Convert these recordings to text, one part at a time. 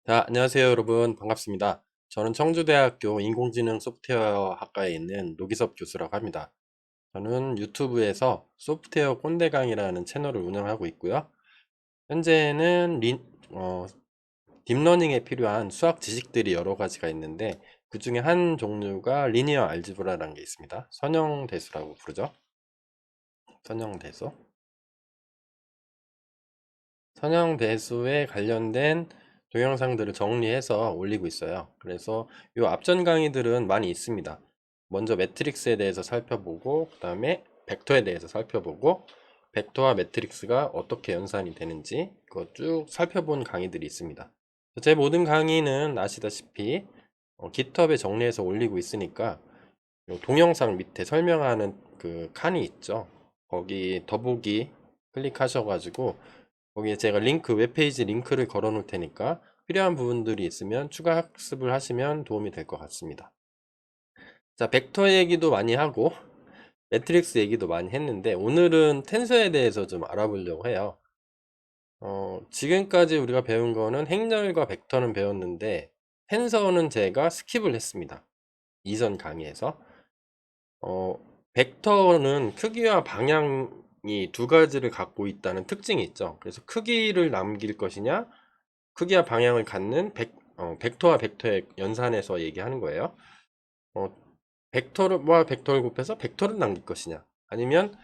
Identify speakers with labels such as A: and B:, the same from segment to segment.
A: 자, 안녕하세요, 여러분. 반갑습니다. 저는 청주대학교 인공지능 소프트웨어 학과에 있는 노기섭 교수라고 합니다. 저는 유튜브에서 소프트웨어 꼰대강이라는 채널을 운영하고 있고요. 현재는 딥러닝에 필요한 수학 지식들이 여러 가지가 있는데 그 중에 한 종류가 리니어 알지브라라는 게 있습니다. 선형대수라고 부르죠. 선형대수. 선형대수에 관련된 동영상들을 정리해서 올리고 있어요. 그래서 이 앞전 강의들은 많이 있습니다. 먼저 매트릭스에 대해서 살펴보고, 그 다음에 벡터에 대해서 살펴보고, 벡터와 매트릭스가 어떻게 연산이 되는지 그거 쭉 살펴본 강의들이 있습니다. 제 모든 강의는 아시다시피 GitHub에 정리해서 올리고 있으니까 요 동영상 밑에 설명하는 그 칸이 있죠. 거기 더보기 클릭하셔가지고 거기에 제가 웹페이지 링크를 걸어 놓을 테니까 필요한 부분들이 있으면 추가 학습을 하시면 도움이 될 것 같습니다. 자, 벡터 얘기도 많이 하고 매트릭스 얘기도 많이 했는데 오늘은 텐서에 대해서 좀 알아보려고 해요. 지금까지 우리가 배운 거는 행렬과 벡터는 배웠는데 텐서는 제가 스킵을 했습니다. 이전 강의에서. 어, 벡터는 크기와 방향이 두 가지를 갖고 있다는 특징이 있죠. 그래서 크기를 남길 것이냐, 크기와 방향을 갖는 벡터와 벡터의 연산에서 얘기하는 거예요. 어, 벡터와 벡터를 곱해서 벡터를 남길 것이냐, 아니면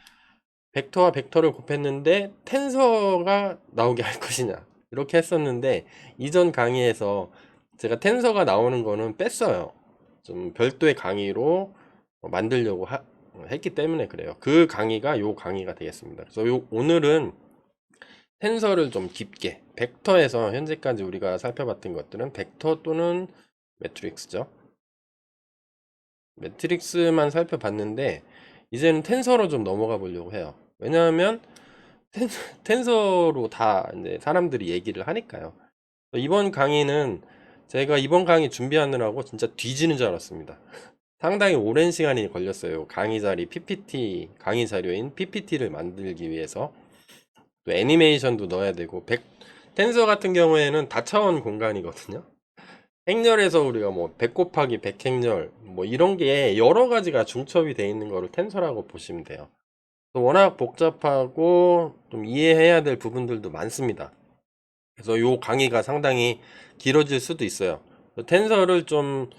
A: 벡터와 벡터를 곱했는데 텐서가 나오게 할 것이냐, 이렇게 했었는데 이전 강의에서 제가 텐서가 나오는 거는 뺐어요. 좀 별도의 강의로 만들려고 했기 때문에 그래요. 그 강의가 요 강의가 되겠습니다. 그래서 오늘은 텐서를 좀 깊게, 벡터에서 현재까지 우리가 살펴봤던 것들은 벡터 또는 매트릭스죠. 매트릭스만 살펴봤는데 이제는 텐서로 좀 넘어가 보려고 해요. 왜냐하면 텐서로 다 이제 사람들이 얘기를 하니까요. 이번 강의는 제가 이번 강의 준비하느라고 진짜 뒤지는 줄 알았습니다. 상당히 오랜 시간이 걸렸어요. 강의 자리 PPT, 강의 자료인 PPT를 만들기 위해서. 또 애니메이션도 넣어야 되고, 텐서 같은 경우에는 다차원 공간이거든요. 행렬에서 우리가 뭐 100 곱하기 100 행렬 뭐 이런 게 여러 가지가 중첩이 되어 있는 거를 텐서라고 보시면 돼요. 워낙 복잡하고 좀 이해해야 될 부분들도 많습니다. 그래서 요 강의가 상당히 길어질 수도 있어요. 텐서를 좀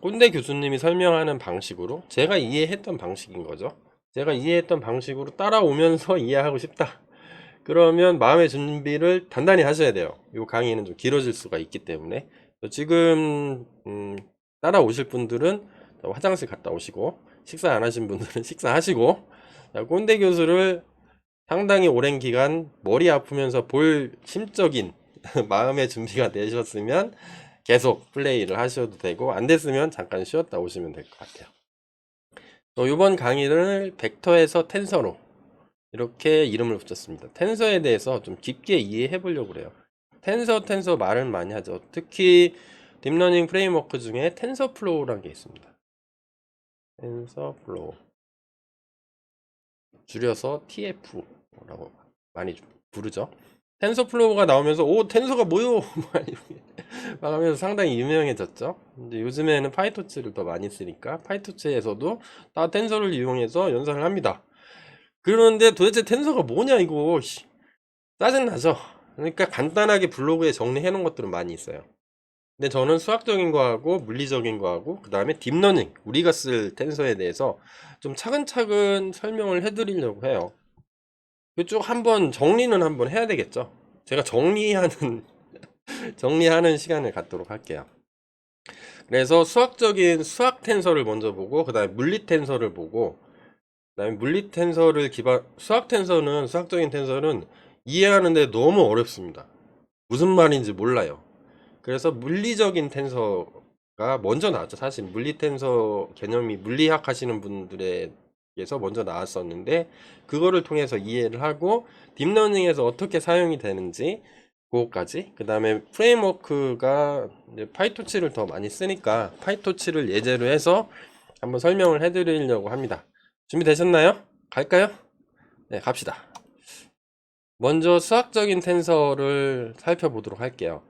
A: 꼰대 교수님이 설명하는 방식으로 제가 이해했던 방식인 거죠. 제가 이해했던 방식으로 따라오면서 이해하고 싶다. 그러면 마음의 준비를 단단히 하셔야 돼요. 이 강의는 좀 길어질 수가 있기 때문에. 지금 따라오실 분들은 화장실 갔다 오시고, 식사 안 하신 분들은 식사하시고, 꼰대 교수를 상당히 오랜 기간 머리 아프면서 볼 심적인 마음의 준비가 되셨으면 계속 플레이를 하셔도 되고, 안 됐으면 잠깐 쉬었다 오시면 될 것 같아요. 이번 강의를 벡터에서 텐서로 이렇게 이름을 붙였습니다. 텐서에 대해서 좀 깊게 이해해 보려고 그래요. 텐서 말은 많이 하죠. 특히 딥러닝 프레임워크 중에 텐서플로우라는 게 있습니다. 텐서플로우, 줄여서 TF라고 많이 부르죠. 텐서플로우가 나오면서 오 텐서가 뭐요? 막 하면서 상당히 유명해졌죠. 이제 요즘에는 파이토치를 더 많이 쓰니까 파이토치에서도 다 텐서를 이용해서 연산을 합니다. 그런데 도대체 텐서가 뭐냐 이거 짜증나죠. 그러니까 간단하게 블로그에 정리해 놓은 것들은 많이 있어요. 근데 저는 수학적인 거하고 물리적인 거하고 그 다음에 딥러닝, 우리가 쓸 텐서에 대해서 좀 차근차근 설명을 해드리려고 해요. 그쪽 한번 정리는 한번 해야 되겠죠. 제가 정리하는 정리하는 시간을 갖도록 할게요. 그래서 수학적인 수학 텐서를 먼저 보고 그 다음에 물리 텐서를 보고 그 다음에 물리 텐서를 수학 텐서는, 수학적인 텐서는 이해하는데 너무 어렵습니다. 무슨 말인지 몰라요. 그래서 물리적인 텐서가 먼저 나왔죠. 사실 물리 텐서 개념이 물리학 하시는 분들에게서 먼저 나왔었는데 그거를 통해서 이해를 하고 딥러닝에서 어떻게 사용이 되는지 그거까지, 그 다음에 프레임워크가 이제 파이토치를 더 많이 쓰니까 파이토치를 예제로 해서 한번 설명을 해드리려고 합니다. 준비되셨나요? 갈까요? 네, 갑시다. 먼저 수학적인 텐서를 살펴보도록 할게요.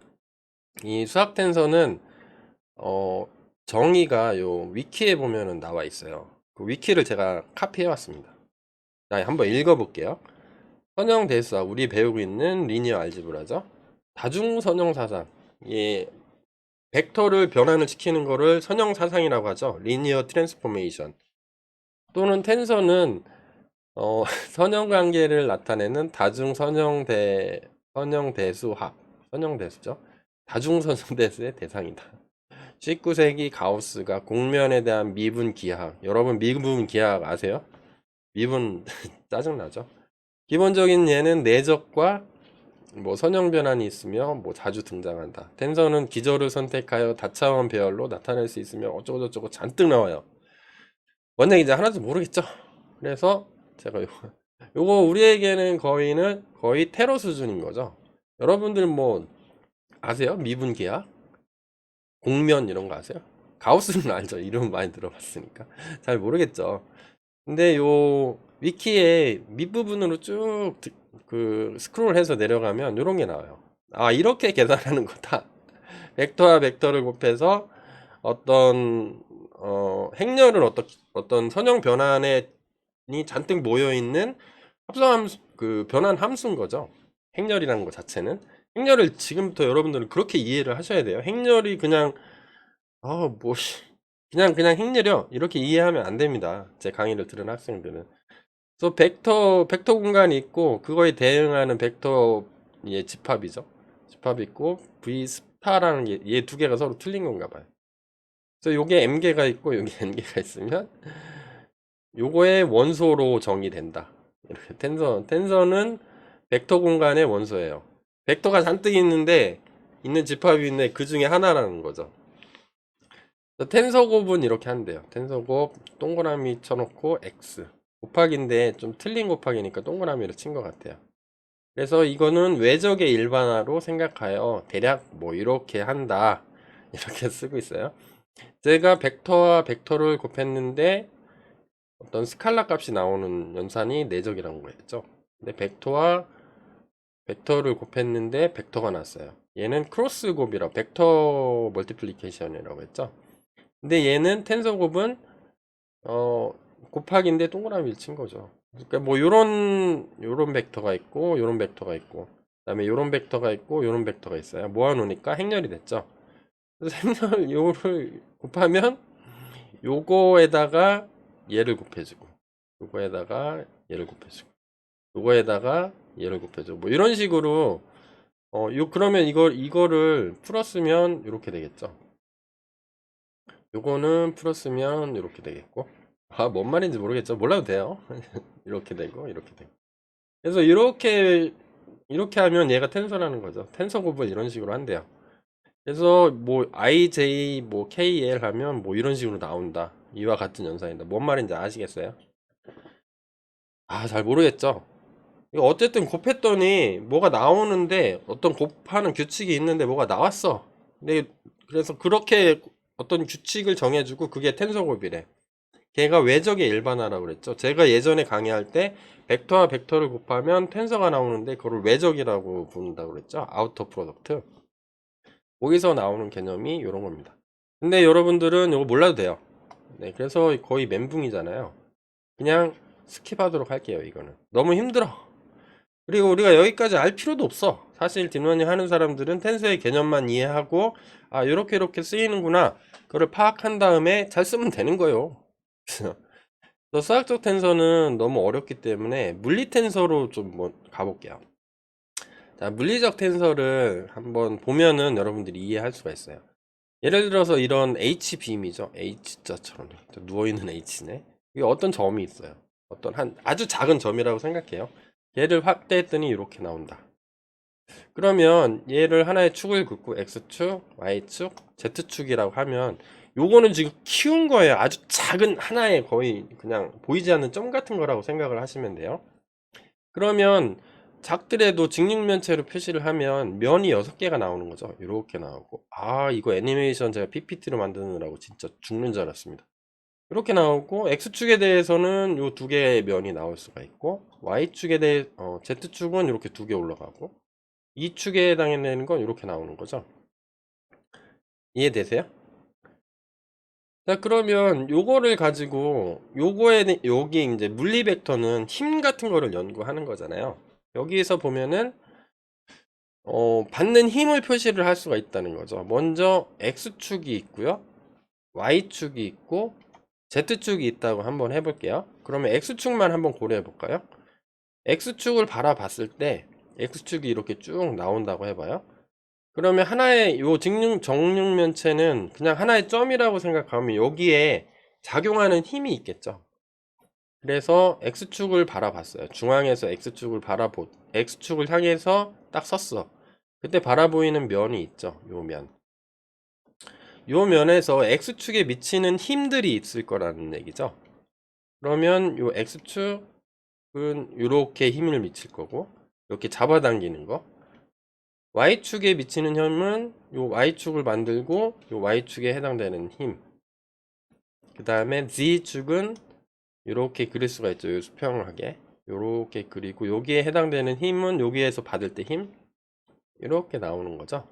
A: 이 수학 텐서는 어, 정의가 요 위키에 보면은 나와 있어요. 그 위키를 제가 카피해 왔습니다. 자, 한번 읽어볼게요. 선형대수와 우리 배우고 있는 리니어 알지브라죠. 다중선형사상. 예, 벡터를 변환을 시키는 거를 선형사상이라고 하죠. 리니어 트랜스포메이션. 또는 텐서는 선형관계를 나타내는 선형대수학. 선형대수죠. 다중선형대수의 대상이다. 19세기 가우스가 곡면에 대한 미분 기하학. 여러분 미분 기하학 아세요? 미분 짜증나죠? 기본적인 예는 내적과 뭐 선형 변환이 있으며 뭐 자주 등장한다. 텐서는 기저를 선택하여 다차원 배열로 나타낼 수 있으며 어쩌고저쩌고 잔뜩 나와요. 뭔 얘기인지 하나도 모르겠죠? 그래서 제가 요거 우리에게는 거의 테러 수준인 거죠. 여러분들 뭐 아세요? 미분 기하? 공면 이런 거 아세요? 가우스는 알죠. 이름 많이 들어봤으니까. 잘 모르겠죠. 근데 요 위키에 밑부분으로 쭉 그 스크롤해서 내려가면 이런 게 나와요. 아, 이렇게 계산하는 거다. 벡터와 벡터를 곱해서 어떤 행렬은 어떤 선형 변환이 잔뜩 모여 있는 합성함수 그 변환 함수인 거죠. 행렬이라는 것 자체는 행렬을 지금부터 여러분들은 그렇게 이해를 하셔야 돼요. 행렬이 그냥 뭐 그냥 행렬이요 이렇게 이해하면 안 됩니다. 제 강의를 들은 학생들은. 그래서 벡터 공간이 있고 그거에 대응하는 벡터 예 집합이죠. 집합이 있고 V 스타라는 얘 두 개가 서로 틀린 건가 봐요. 그래서 요게 M개가 있고 요게 N개가 있으면 요거의 원소로 정의된다. 이렇게 텐서는 벡터 공간의 원소예요. 벡터가 잔뜩 있는 집합이 있는데 그 중에 하나라는 거죠. 텐서 곱은 이렇게 한대요. 텐서 곱 동그라미 쳐놓고 X 곱하기인데 좀 틀린 곱하기니까 동그라미를 친 것 같아요. 그래서 이거는 외적의 일반화로 생각하여 대략 뭐 이렇게 한다. 이렇게 쓰고 있어요. 제가 벡터와 벡터를 곱했는데 어떤 스칼라 값이 나오는 연산이 내적이라는 거였죠. 근데 벡터와 벡터를 곱했는데 벡터가 났어요. 얘는 크로스 곱이라고 벡터 멀티플리케이션이라고 했죠. 근데 얘는 텐서 곱은 곱하기인데 동그라미를 친 거죠. 그러니까 뭐 요런 벡터가 있고 요런 벡터가 있고 그다음에 요런 벡터가 있고 요런 벡터가 있어요. 모아놓으니까 행렬이 됐죠. 그래서 행렬 요를 곱하면 요거에다가 얘를 곱해주고 요거에다가 얘를 곱해주고 요거에다가 얘를 곱해주고 뭐 이런 식으로 그러면 이거를 풀었으면 이렇게 되겠죠. 요거는 풀었으면 이렇게 되겠고 뭔 말인지 모르겠죠. 몰라도 돼요. 이렇게 되고 이렇게 되고 그래서 이렇게 하면 얘가 텐서라는 거죠. 텐서 곱을 이런 식으로 한대요. 그래서 뭐 IJ 뭐 KL 하면 뭐 이런 식으로 나온다. 이와 같은 연산이다. 뭔 말인지 아시겠어요? 잘 모르겠죠. 이거 어쨌든 곱했더니 뭐가 나오는데 어떤 곱하는 규칙이 있는데 뭐가 나왔어. 근데 그래서 그렇게 어떤 규칙을 정해주고 그게 텐서 곱이래. 걔가 외적의 일반화라고 그랬죠. 제가 예전에 강의할 때 벡터와 벡터를 곱하면 텐서가 나오는데 그걸 외적이라고 부른다고 그랬죠. 아우터 프로덕트. 거기서 나오는 개념이 이런 겁니다. 근데 여러분들은 이거 몰라도 돼요. 네, 그래서 거의 멘붕이잖아요. 그냥 스킵하도록 할게요. 이거는 너무 힘들어. 그리고 우리가 여기까지 알 필요도 없어. 사실 딥러닝 하는 사람들은 텐서의 개념만 이해하고 이렇게 쓰이는구나. 그걸 파악한 다음에 잘 쓰면 되는 거예요. 그래서 수학적 텐서는 너무 어렵기 때문에 물리 텐서로 좀 뭐 가볼게요. 자, 물리적 텐서를 한번 보면은 여러분들이 이해할 수가 있어요. 예를 들어서 이런 H빔이죠. H자처럼 누워있는 H네. 이게 어떤 점이 있어요. 어떤 아주 작은 점이라고 생각해요. 얘를 확대했더니 이렇게 나온다. 그러면 얘를 하나의 축을 긋고 X축, Y축, Z축이라고 하면 요거는 지금 키운 거예요. 아주 작은 하나의 거의 그냥 보이지 않는 점 같은 거라고 생각을 하시면 돼요. 그러면 작더라도 직육면체로 표시를 하면 면이 6개가 나오는 거죠. 이렇게 나오고 이거 애니메이션 제가 PPT로 만드느라고 진짜 죽는 줄 알았습니다. 이렇게 나오고 X축에 대해서는 요 두 개의 면이 나올 수가 있고 Y축에 대해 Z축은 이렇게 두 개 올라가고 E축에 해당되는 건 이렇게 나오는 거죠. 이해되세요? 자, 그러면 요거를 가지고 여기 이제 물리 벡터는 힘 같은 거를 연구하는 거잖아요. 여기에서 보면은 받는 힘을 표시를 할 수가 있다는 거죠. 먼저 X축이 있고요. Y축이 있고 Z축이 있다고 한번 해볼게요. 그러면 X축만 한번 고려해 볼까요? X축을 바라봤을 때 X축이 이렇게 쭉 나온다고 해봐요. 그러면 하나의 요 정육면체는 그냥 하나의 점이라고 생각하면 여기에 작용하는 힘이 있겠죠. 그래서 X축을 바라봤어요. 중앙에서 X축을 향해서 딱 섰어. 그때 바라보이는 면이 있죠. 요 면. 요 면에서 X축에 미치는 힘들이 있을 거라는 얘기죠. 그러면 요 X축은 이렇게 힘을 미칠 거고, 이렇게 잡아당기는 거. Y축에 미치는 힘은 요 Y축을 만들고 요 Y축에 해당되는 힘. 그 다음에 Z축은 이렇게 그릴 수가 있죠. 요 수평하게 이렇게 그리고 여기에 해당되는 힘은 여기에서 받을 때 힘 이렇게 나오는 거죠.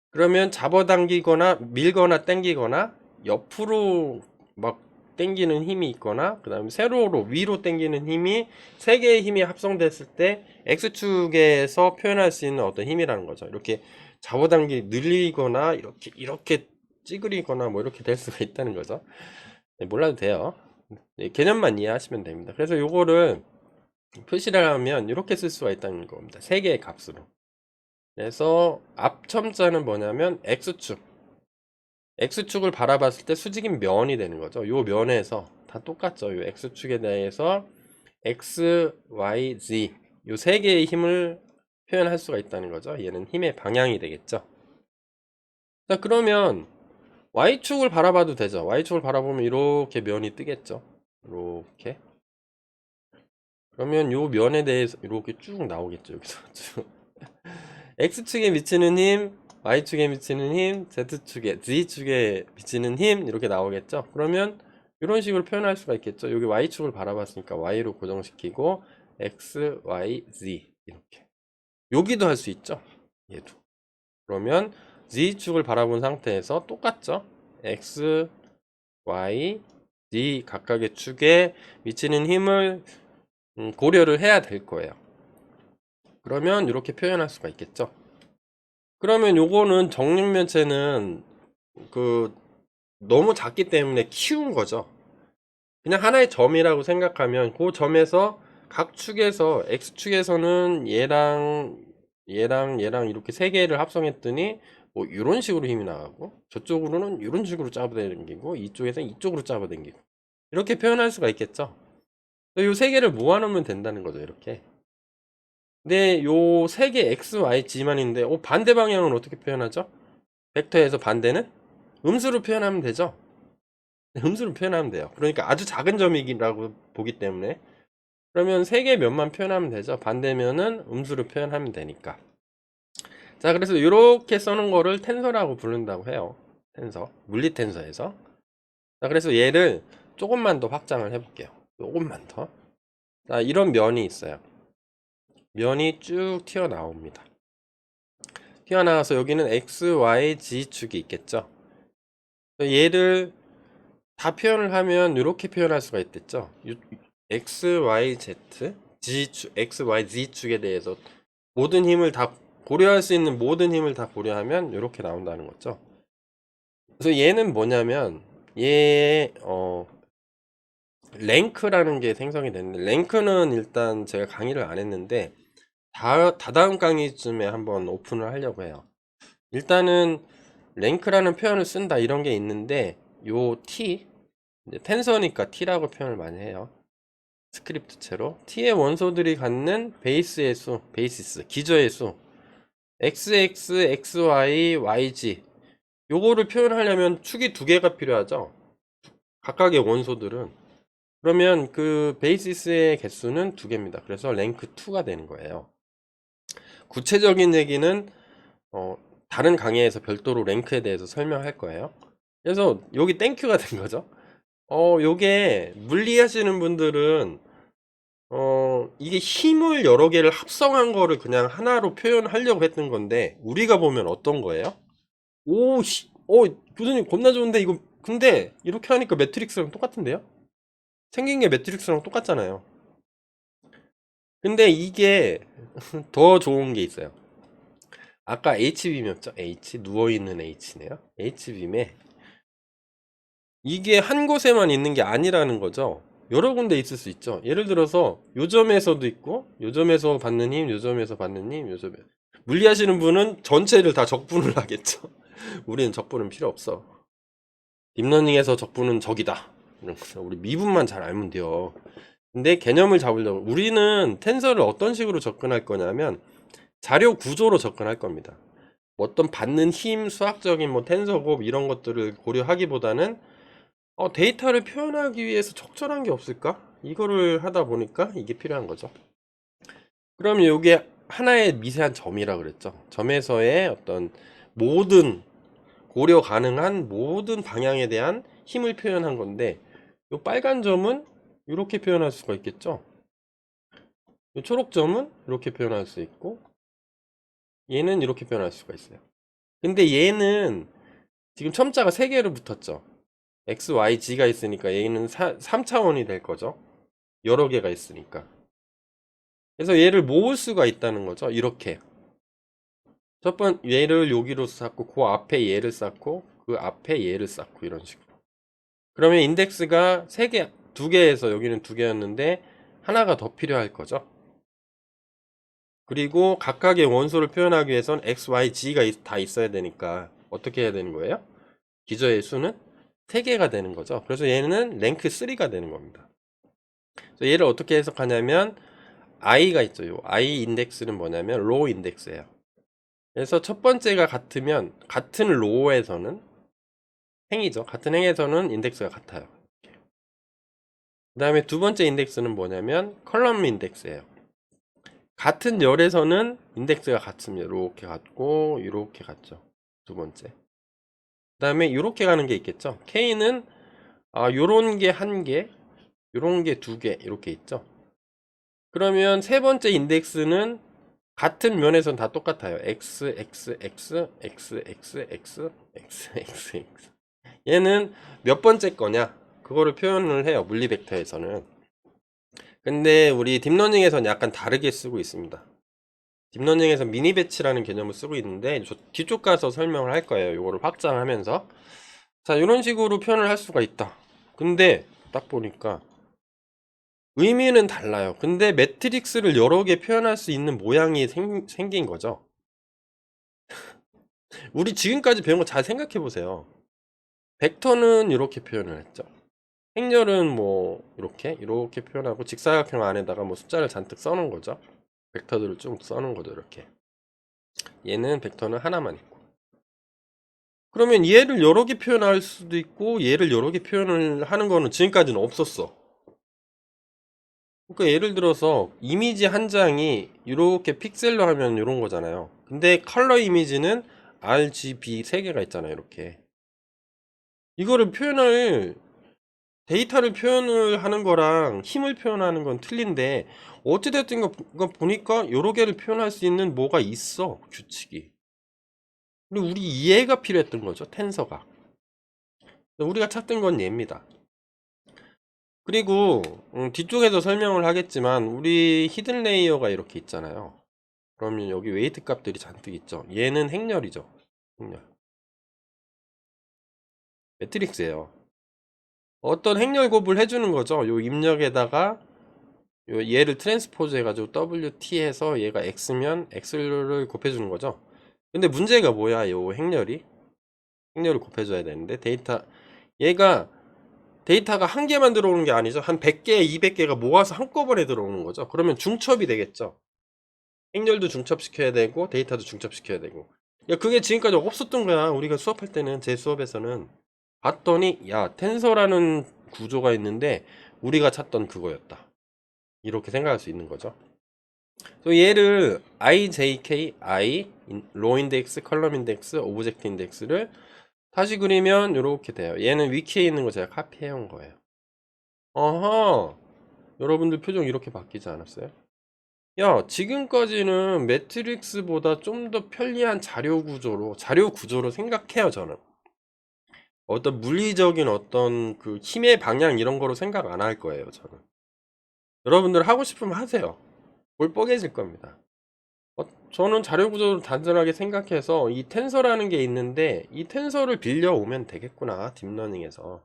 A: 그러면 잡아당기거나 밀거나 당기거나 옆으로 막 당기는 힘이 있거나 그 다음에 세로로 위로 당기는 힘이 세 개의 힘이 합성됐을 때 X축에서 표현할 수 있는 어떤 힘이라는 거죠. 이렇게 잡아당기 늘리거나 이렇게 찌그리거나 뭐 이렇게 될 수가 있다는 거죠. 네, 몰라도 돼요. 네, 개념만 이해하시면 됩니다. 그래서 요거를 표시를 하면 이렇게 쓸 수가 있다는 겁니다. 세 개의 값으로. 그래서 앞첨자는 뭐냐면 X축을 바라봤을 때 수직인 면이 되는 거죠. 요 면에서 다 똑같죠. 요 X축에 대해서 X, Y, Z 요 세 개의 힘을 표현할 수가 있다는 거죠. 얘는 힘의 방향이 되겠죠. 자, 그러면 Y축을 바라봐도 되죠. Y축을 바라보면 이렇게 면이 뜨겠죠. 이렇게. 그러면 요 면에 대해서 이렇게 쭉 나오겠죠. 여기서 쭉. X축에 미치는 힘, Y축에 미치는 힘, Z축에 미치는 힘 이렇게 나오겠죠. 그러면 이런 식으로 표현할 수가 있겠죠. 여기 Y축을 바라봤으니까 Y로 고정시키고 X, Y, Z 이렇게. 여기도 할 수 있죠. 얘도. 그러면 Z축을 바라본 상태에서 똑같죠. X, Y, Z 각각의 축에 미치는 힘을 고려를 해야 될 거예요. 그러면 이렇게 표현할 수가 있겠죠. 그러면 요거는 정육면체는 그 너무 작기 때문에 키운 거죠. 그냥 하나의 점이라고 생각하면 그 점에서 각 축에서 X축에서는 얘랑 이렇게 세 개를 합성했더니 뭐 이런 식으로 힘이 나가고 저쪽으로는 이런 식으로 잡아당기고 이쪽에서는 이쪽으로 잡아당기고 이렇게 표현할 수가 있겠죠. 요 세 개를 모아놓으면 된다는 거죠. 이렇게. 근데 요 세 개 X, Y, G만 있는데 반대 방향은 어떻게 표현하죠? 벡터에서 반대는 음수로 표현하면 되죠. 음수로 표현하면 돼요. 그러니까 아주 작은 점이라고 보기 때문에 그러면 세 개 면만 표현하면 되죠. 반대면은 음수로 표현하면 되니까. 자, 그래서 이렇게 써놓은 거를 텐서라고 부른다고 해요. 텐서, 물리 텐서에서. 자, 그래서 얘를 조금만 더 확장을 해볼게요. 조금만 더. 자, 이런 면이 있어요. 면이 쭉 튀어나옵니다. 튀어나와서 여기는 X, Y, Z 축이 있겠죠. 얘를 다 표현을 하면 이렇게 표현할 수가 있겠죠. X, Y, Z, X, Y, Z 축에 대해서 모든 힘을 다 고려할 수 있는 모든 힘을 다 고려하면 이렇게 나온다는 거죠. 그래서 얘는 뭐냐면 랭크라는 게 생성이 됐는데 랭크는 일단 제가 강의를 안 했는데 다다음 강의쯤에 한번 오픈을 하려고 해요. 일단은 랭크라는 표현을 쓴다 이런 게 있는데 요 T 이제 텐서니까 T라고 표현을 많이 해요. 스크립트체로 T의 원소들이 갖는 베이스의 수, 베이시스, 기저의 수 XX, XY, YG 요거를 표현하려면 축이 두 개가 필요하죠. 각각의 원소들은 그러면 그 베이시스의 개수는 두 개입니다. 그래서 랭크 2가 되는 거예요. 구체적인 얘기는 다른 강의에서 별도로 랭크에 대해서 설명할 거예요. 그래서 여기 땡큐가 된 거죠. 요게 물리하시는 분들은 이게 힘을 여러 개를 합성한 거를 그냥 하나로 표현하려고 했던 건데 우리가 보면 어떤 거예요? 오, 교수님 겁나 좋은데 이거 근데 이렇게 하니까 매트릭스랑 똑같은데요? 생긴 게 매트릭스랑 똑같잖아요. 근데 이게 더 좋은 게 있어요. 아까 H빔이었죠? H 누워있는 H네요. H빔에 이게 한 곳에만 있는 게 아니라는 거죠. 여러 군데 있을 수 있죠. 예를 들어서 요점에서도 있고 요점에서 받는 힘, 요점에서 받는 힘, 요점에 물리하시는 분은 전체를 다 적분을 하겠죠. 우리는 적분은 필요 없어. 딥러닝에서 적분은 적이다. 이런 거. 우리 미분만 잘 알면 돼요. 근데 개념을 잡으려고 우리는 텐서를 어떤 식으로 접근할 거냐면 자료 구조로 접근할 겁니다. 어떤 받는 힘, 수학적인 뭐 텐서 곱 이런 것들을 고려하기보다는 데이터를 표현하기 위해서 적절한 게 없을까? 이거를 하다 보니까 이게 필요한 거죠. 그럼 이게 하나의 미세한 점이라 그랬죠. 점에서의 어떤 모든 고려 가능한 모든 방향에 대한 힘을 표현한 건데 이 빨간 점은 이렇게 표현할 수가 있겠죠. 이 초록 점은 이렇게 표현할 수 있고 얘는 이렇게 표현할 수가 있어요. 근데 얘는 지금 첨자가 3개로 붙었죠. x, y, g가 있으니까 얘는 3차원이 될 거죠. 여러 개가 있으니까. 그래서 얘를 모을 수가 있다는 거죠. 이렇게. 얘를 여기로 쌓고 그 앞에 얘를 쌓고 그 앞에 얘를 쌓고 이런 식으로. 그러면 인덱스가 3개, 2개에서 여기는 2개였는데 하나가 더 필요할 거죠. 그리고 각각의 원소를 표현하기 위해선 x, y, g가 다 있어야 되니까 어떻게 해야 되는 거예요? 기저의 수는 3개가 되는 거죠. 그래서 얘는 랭크 3가 되는 겁니다. 그래서 얘를 어떻게 해석하냐면 i가 있죠. 요 i 인덱스는 뭐냐면 로우 인덱스예요. 그래서 첫 번째가 같으면 같은 로우에서는 행이죠. 같은 행에서는 인덱스가 같아요. 그 다음에 두 번째 인덱스는 뭐냐면 컬럼 인덱스예요. 같은 열에서는 인덱스가 같습니다. 이렇게 같고 이렇게 같죠. 두 번째. 그 다음에 이렇게 가는 게 있겠죠. K는 요런 게 1개, 요런 게 2개 이렇게 있죠. 그러면 세 번째 인덱스는 같은 면에선 다 똑같아요. x, x, x, x, x, x, x, x, x. 얘는 몇 번째 거냐? 그거를 표현을 해요. 물리 벡터에서는. 근데 우리 딥러닝에서는 약간 다르게 쓰고 있습니다. 딥러닝에서 미니 배치라는 개념을 쓰고 있는데 뒤쪽 가서 설명을 할 거예요. 이거를 확장하면서. 자, 이런 식으로 표현을 할 수가 있다. 근데 딱 보니까 의미는 달라요. 근데 매트릭스를 여러 개 표현할 수 있는 모양이 생긴 거죠. 우리 지금까지 배운 거 잘 생각해 보세요. 벡터는 이렇게 표현을 했죠. 행렬은 뭐 이렇게 표현하고 직사각형 안에다가 뭐 숫자를 잔뜩 써놓은 거죠. 벡터들을 좀 써놓은 거죠. 이렇게. 얘는 벡터는 하나만 있고. 그러면 얘를 여러 개 표현할 수도 있고 얘를 여러 개 표현을 하는 거는 지금까지는 없었어. 그러니까 예를 들어서 이미지 한 장이 이렇게 픽셀로 하면 이런 거잖아요. 근데 컬러 이미지는 RGB 3개가 있잖아요. 이렇게. 이거를 데이터를 표현을 하는 거랑 힘을 표현하는 건 틀린데 어찌됐든 거 보니까 여러 개를 표현할 수 있는 뭐가 있어. 규칙이. 근데 우리 이해가 필요했던 거죠. 텐서가. 우리가 찾던 건 얘입니다. 그리고 뒤쪽에서 설명을 하겠지만 우리 히든 레이어가 이렇게 있잖아요. 그러면 여기 웨이트 값들이 잔뜩 있죠. 얘는 행렬이죠. 행렬. 매트릭스예요. 어떤 행렬 곱을 해주는 거죠. 요 입력에다가 얘를 트랜스포즈 해가지고 WT 해서 얘가 X면 X를 곱해주는 거죠. 근데 문제가 뭐야? 요 행렬을 곱해줘야 되는데 얘가 데이터가 한 개만 들어오는 게 아니죠. 한 100개, 200개가 모아서 한꺼번에 들어오는 거죠. 그러면 중첩이 되겠죠. 행렬도 중첩시켜야 되고 데이터도 중첩시켜야 되고. 야, 그게 지금까지 없었던 거야. 우리가 수업할 때는 제 수업에서는 봤더니 야, 텐서라는 구조가 있는데 우리가 찾던 그거였다. 이렇게 생각할 수 있는 거죠. 얘를 IJK, 로우 인덱스, 컬럼 인덱스, 오브젝트 인덱스를 다시 그리면 이렇게 돼요. 얘는 위키에 있는 거 제가 카피해 온 거예요. 어허, 여러분들 표정 이렇게 바뀌지 않았어요? 야, 지금까지는 매트릭스보다 좀 더 편리한 자료 구조로 생각해요, 저는. 어떤 물리적인 어떤 그 힘의 방향 이런 거로 생각 안 할 거예요, 저는. 여러분들 하고 싶으면 하세요. 볼 뽀개질 겁니다. 저는 자료 구조를 단순하게 생각해서 이 텐서라는 게 있는데 이 텐서를 빌려오면 되겠구나, 딥러닝에서.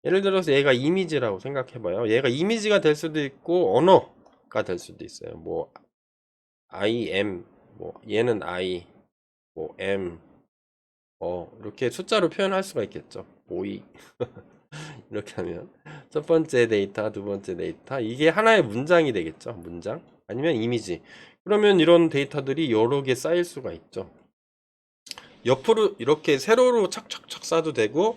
A: 예를 들어서 얘가 이미지라고 생각해봐요. 얘가 이미지가 될 수도 있고 언어가 될 수도 있어요. 뭐 I am, 뭐 얘는 I, 뭐 am, 이렇게 숫자로 표현할 수가 있겠죠. 오이 이렇게 하면 첫 번째 데이터, 두 번째 데이터, 이게 하나의 문장이 되겠죠. 문장 아니면 이미지. 그러면 이런 데이터들이 여러 개 쌓일 수가 있죠. 옆으로 이렇게 세로로 착착착 쌓아도 되고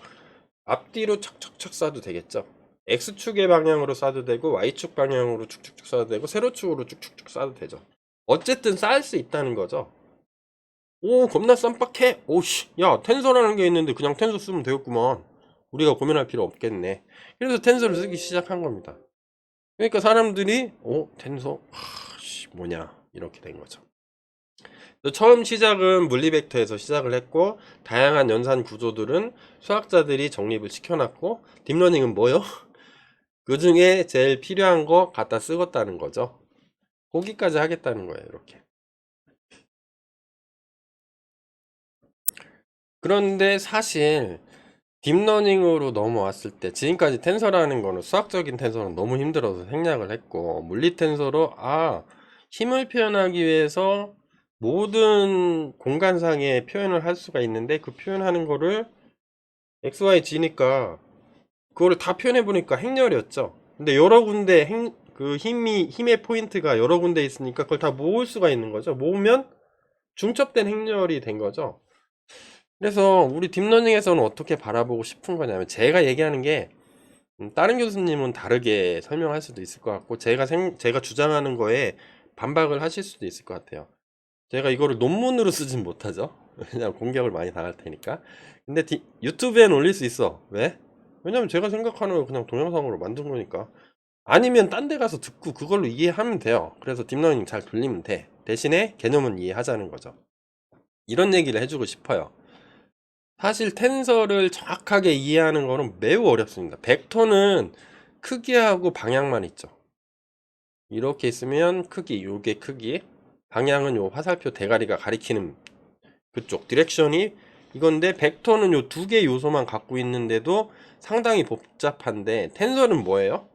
A: 앞뒤로 착착착 쌓아도 되겠죠. X축의 방향으로 쌓아도 되고 Y축 방향으로 축축축 쌓아도 되고 세로축으로 쭉쭉쭉 쌓아도 되죠. 어쨌든 쌓을 수 있다는 거죠. 오, 겁나 쌈박해. 오씨, 야, 텐서라는 게 있는데 그냥 텐서 쓰면 되겠구만. 우리가 고민할 필요 없겠네. 그래서 텐서를 쓰기 시작한 겁니다. 그러니까 사람들이 텐서 뭐냐 이렇게 된 거죠. 처음 시작은 물리벡터에서 시작을 했고 다양한 연산 구조들은 수학자들이 정립을 시켜놨고 딥러닝은 뭐요? 그 중에 제일 필요한 거 갖다 쓰겠다는 거죠. 거기까지 하겠다는 거예요. 이렇게. 그런데 사실 딥러닝으로 넘어왔을 때 지금까지 텐서라는 거는 수학적인 텐서는 너무 힘들어서 생략을 했고 물리 텐서로 힘을 표현하기 위해서 모든 공간상의 표현을 할 수가 있는데 그 표현하는 거를 XYG니까 그거를 다 표현해 보니까 행렬이었죠. 근데 여러 군데 힘의 포인트가 여러 군데 있으니까 그걸 다 모을 수가 있는 거죠. 모으면 중첩된 행렬이 된 거죠. 그래서 우리 딥러닝에서는 어떻게 바라보고 싶은 거냐면 제가 얘기하는 게 다른 교수님은 다르게 설명할 수도 있을 것 같고 제가 주장하는 거에 반박을 하실 수도 있을 것 같아요. 제가 이거를 논문으로 쓰진 못하죠. 왜냐면 공격을 많이 당할 테니까. 근데 유튜브에는 올릴 수 있어. 왜? 왜냐면 제가 생각하는 걸 그냥 동영상으로 만든 거니까. 아니면 딴 데 가서 듣고 그걸로 이해하면 돼요. 그래서 딥러닝 잘 돌리면 돼. 대신에 개념은 이해하자는 거죠. 이런 얘기를 해주고 싶어요. 사실 텐서를 정확하게 이해하는 거는 매우 어렵습니다. 벡터는 크기하고 방향만 있죠. 이렇게 있으면 크기, 요게 크기, 방향은 요 화살표 대가리가 가리키는 그쪽 디렉션이 이건데 벡터는 요 두 개 요소만 갖고 있는데도 상당히 복잡한데 텐서는 뭐예요?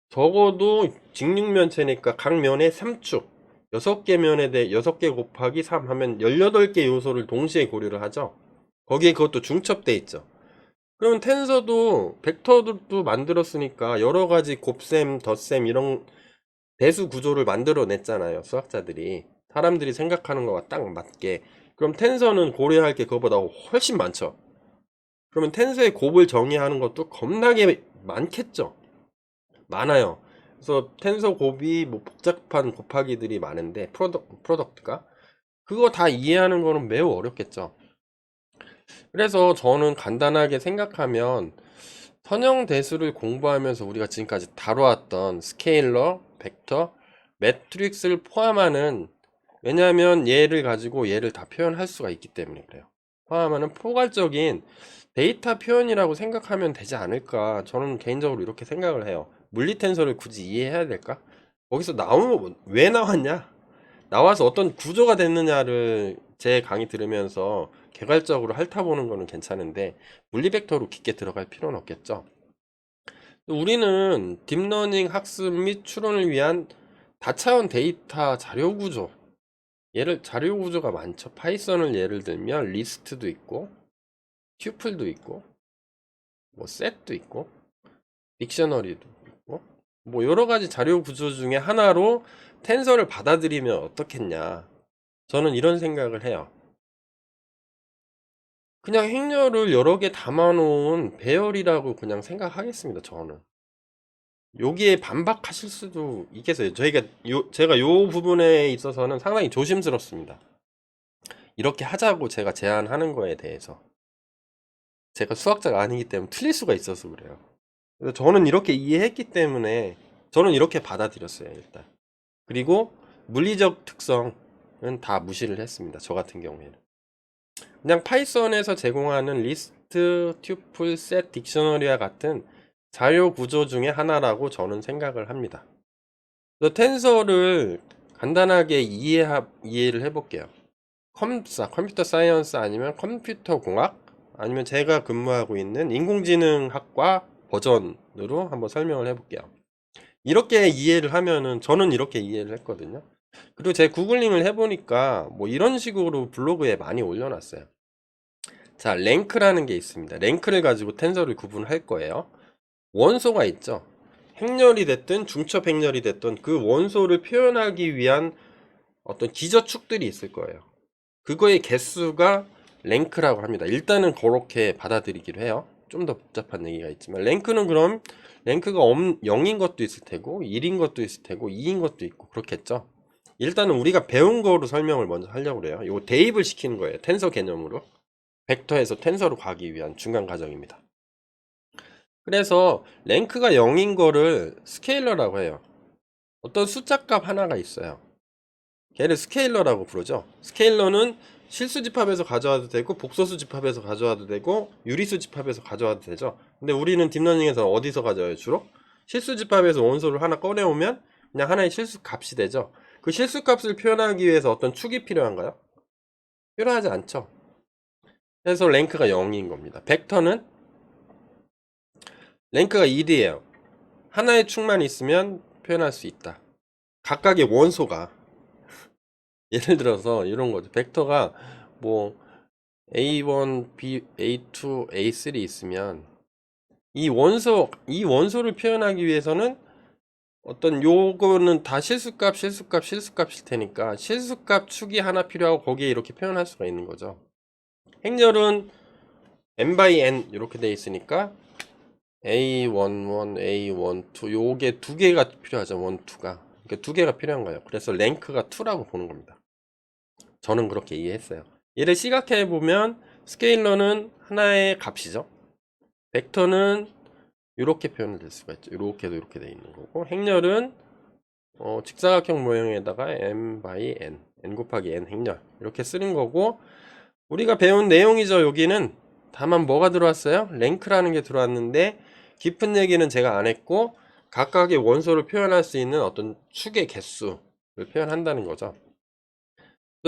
A: 적어도 직육면체니까 각 면에 3축 6개 면에 대해 6개 곱하기 3 하면 18개 요소를 동시에 고려를 하죠. 거기에 그것도 중첩돼 있죠. 그러면 텐서도 벡터도 만들었으니까 여러 가지 곱셈, 덧셈 이런 배수 구조를 만들어 냈잖아요. 수학자들이. 사람들이 생각하는 거와 딱 맞게. 그럼 텐서는 고려할 게 그거보다 훨씬 많죠. 그러면 텐서의 곱을 정의하는 것도 겁나게 많겠죠. 많아요. 그래서 텐서 곱이 뭐 복잡한 곱하기들이 많은데 프로덕트가 그거 다 이해하는 거는 매우 어렵겠죠. 그래서 저는 간단하게 생각하면 선형 대수를 공부하면서 우리가 지금까지 다뤄왔던 스케일러, 벡터, 매트릭스를 포함하는 왜냐하면 얘를 가지고 얘를 다 표현할 수가 있기 때문에 그래요. 포함하는 포괄적인 데이터 표현이라고 생각하면 되지 않을까 저는 개인적으로 이렇게 생각을 해요. 물리 텐서를 굳이 이해해야 될까? 거기서 나오면 왜 나왔냐? 나와서 어떤 구조가 됐느냐를 제 강의 들으면서 개괄적으로 핥아보는 거는 괜찮은데 물리 벡터로 깊게 들어갈 필요는 없겠죠. 우리는 딥러닝 학습 및 추론을 위한 다차원 데이터 자료 구조 자료 구조가 많죠. 파이썬을 예를 들면 리스트도 있고 튜플도 있고 뭐 셋도 있고 딕셔너리도 있고 뭐 여러 가지 자료 구조 중에 하나로 텐서를 받아들이면 어떻겠냐. 저는 이런 생각을 해요. 그냥 행렬을 여러 개 담아놓은 배열이라고 그냥 생각하겠습니다. 저는. 여기에 반박하실 수도 있겠어요. 제가 요 부분에 있어서는 상당히 조심스럽습니다. 이렇게 하자고 제가 제안하는 거에 대해서. 제가 수학자가 아니기 때문에 틀릴 수가 있어서 그래요. 그래서 저는 이렇게 이해했기 때문에 저는 이렇게 받아들였어요, 일단. 그리고 물리적 특성은 다 무시를 했습니다. 저 같은 경우에는. 그냥 파이썬에서 제공하는 리스트, 튜플, 셋, 딕셔너리와 같은 자료 구조 중에 하나라고 저는 생각을 합니다. 그래서 텐서를 간단하게 이해를 해볼게요. 컴퓨터 사이언스 아니면 컴퓨터 공학 아니면 제가 근무하고 있는 인공지능학과 버전으로 한번 설명을 해볼게요. 이렇게 이해를 하면은 저는 이렇게 이해를 했거든요. 그리고 제 구글링을 해보니까 뭐 이런 식으로 블로그에 많이 올려놨어요. 자, 랭크라는 게 있습니다. 랭크를 가지고 텐서를 구분할 거예요. 원소가 있죠. 행렬이 됐든 중첩 행렬이 됐든 그 원소를 표현하기 위한 어떤 기저축들이 있을 거예요. 그거의 개수가 랭크라고 합니다. 일단은 그렇게 받아들이기로 해요. 좀 더 복잡한 얘기가 있지만 랭크는 그럼 랭크가 0인 것도 있을 테고 1인 것도 있을 테고 2인 것도 있고 그렇겠죠. 일단은 우리가 배운 거로 설명을 먼저 하려고 그래요. 이거 대입을 시키는 거예요. 텐서 개념으로. 벡터에서 텐서로 가기 위한 중간 과정입니다. 그래서 랭크가 0인 거를 스케일러라고 해요. 어떤 숫자값 하나가 있어요. 걔를 스케일러라고 부르죠. 스케일러는 실수 집합에서 가져와도 되고 복소수 집합에서 가져와도 되고 유리수 집합에서 가져와도 되죠. 근데 우리는 딥러닝에서 어디서 가져와요? 주로 실수 집합에서 원소를 하나 꺼내오면 그냥 하나의 실수 값이 되죠. 그 실수 값을 표현하기 위해서 어떤 축이 필요한가요? 필요하지 않죠. 그래서 랭크가 0인 겁니다. 벡터는 랭크가 1이에요. 하나의 축만 있으면 표현할 수 있다. 각각의 원소가 예를 들어서 이런 거죠. 벡터가 뭐 A1, B, A2, A3 있으면 이 원소를 표현하기 위해서는 어떤 요거는 다 실수값일 테니까 실수값 축이 하나 필요하고 거기에 이렇게 표현할 수가 있는 거죠. 행렬은 n by n 이렇게 돼 있으니까 A11, A12 요게 두 개가 필요하죠. 1, 2가. 그러니까 두 개가 필요한 거예요. 그래서 랭크가 2라고 보는 겁니다. 저는 그렇게 이해했어요. 얘를 시각해 보면 스케일러는 하나의 값이죠. 벡터는 이렇게 표현을 될 수가 있죠. 이렇게도 이렇게 돼 있는 거고 행렬은 직사각형 모형에다가 m by n, n 곱하기 n 행렬 이렇게 쓰는 거고 우리가 배운 내용이죠. 여기는 다만 뭐가 들어왔어요? 랭크라는 게 들어왔는데 깊은 얘기는 제가 안 했고 각각의 원소를 표현할 수 있는 어떤 축의 개수를 표현한다는 거죠.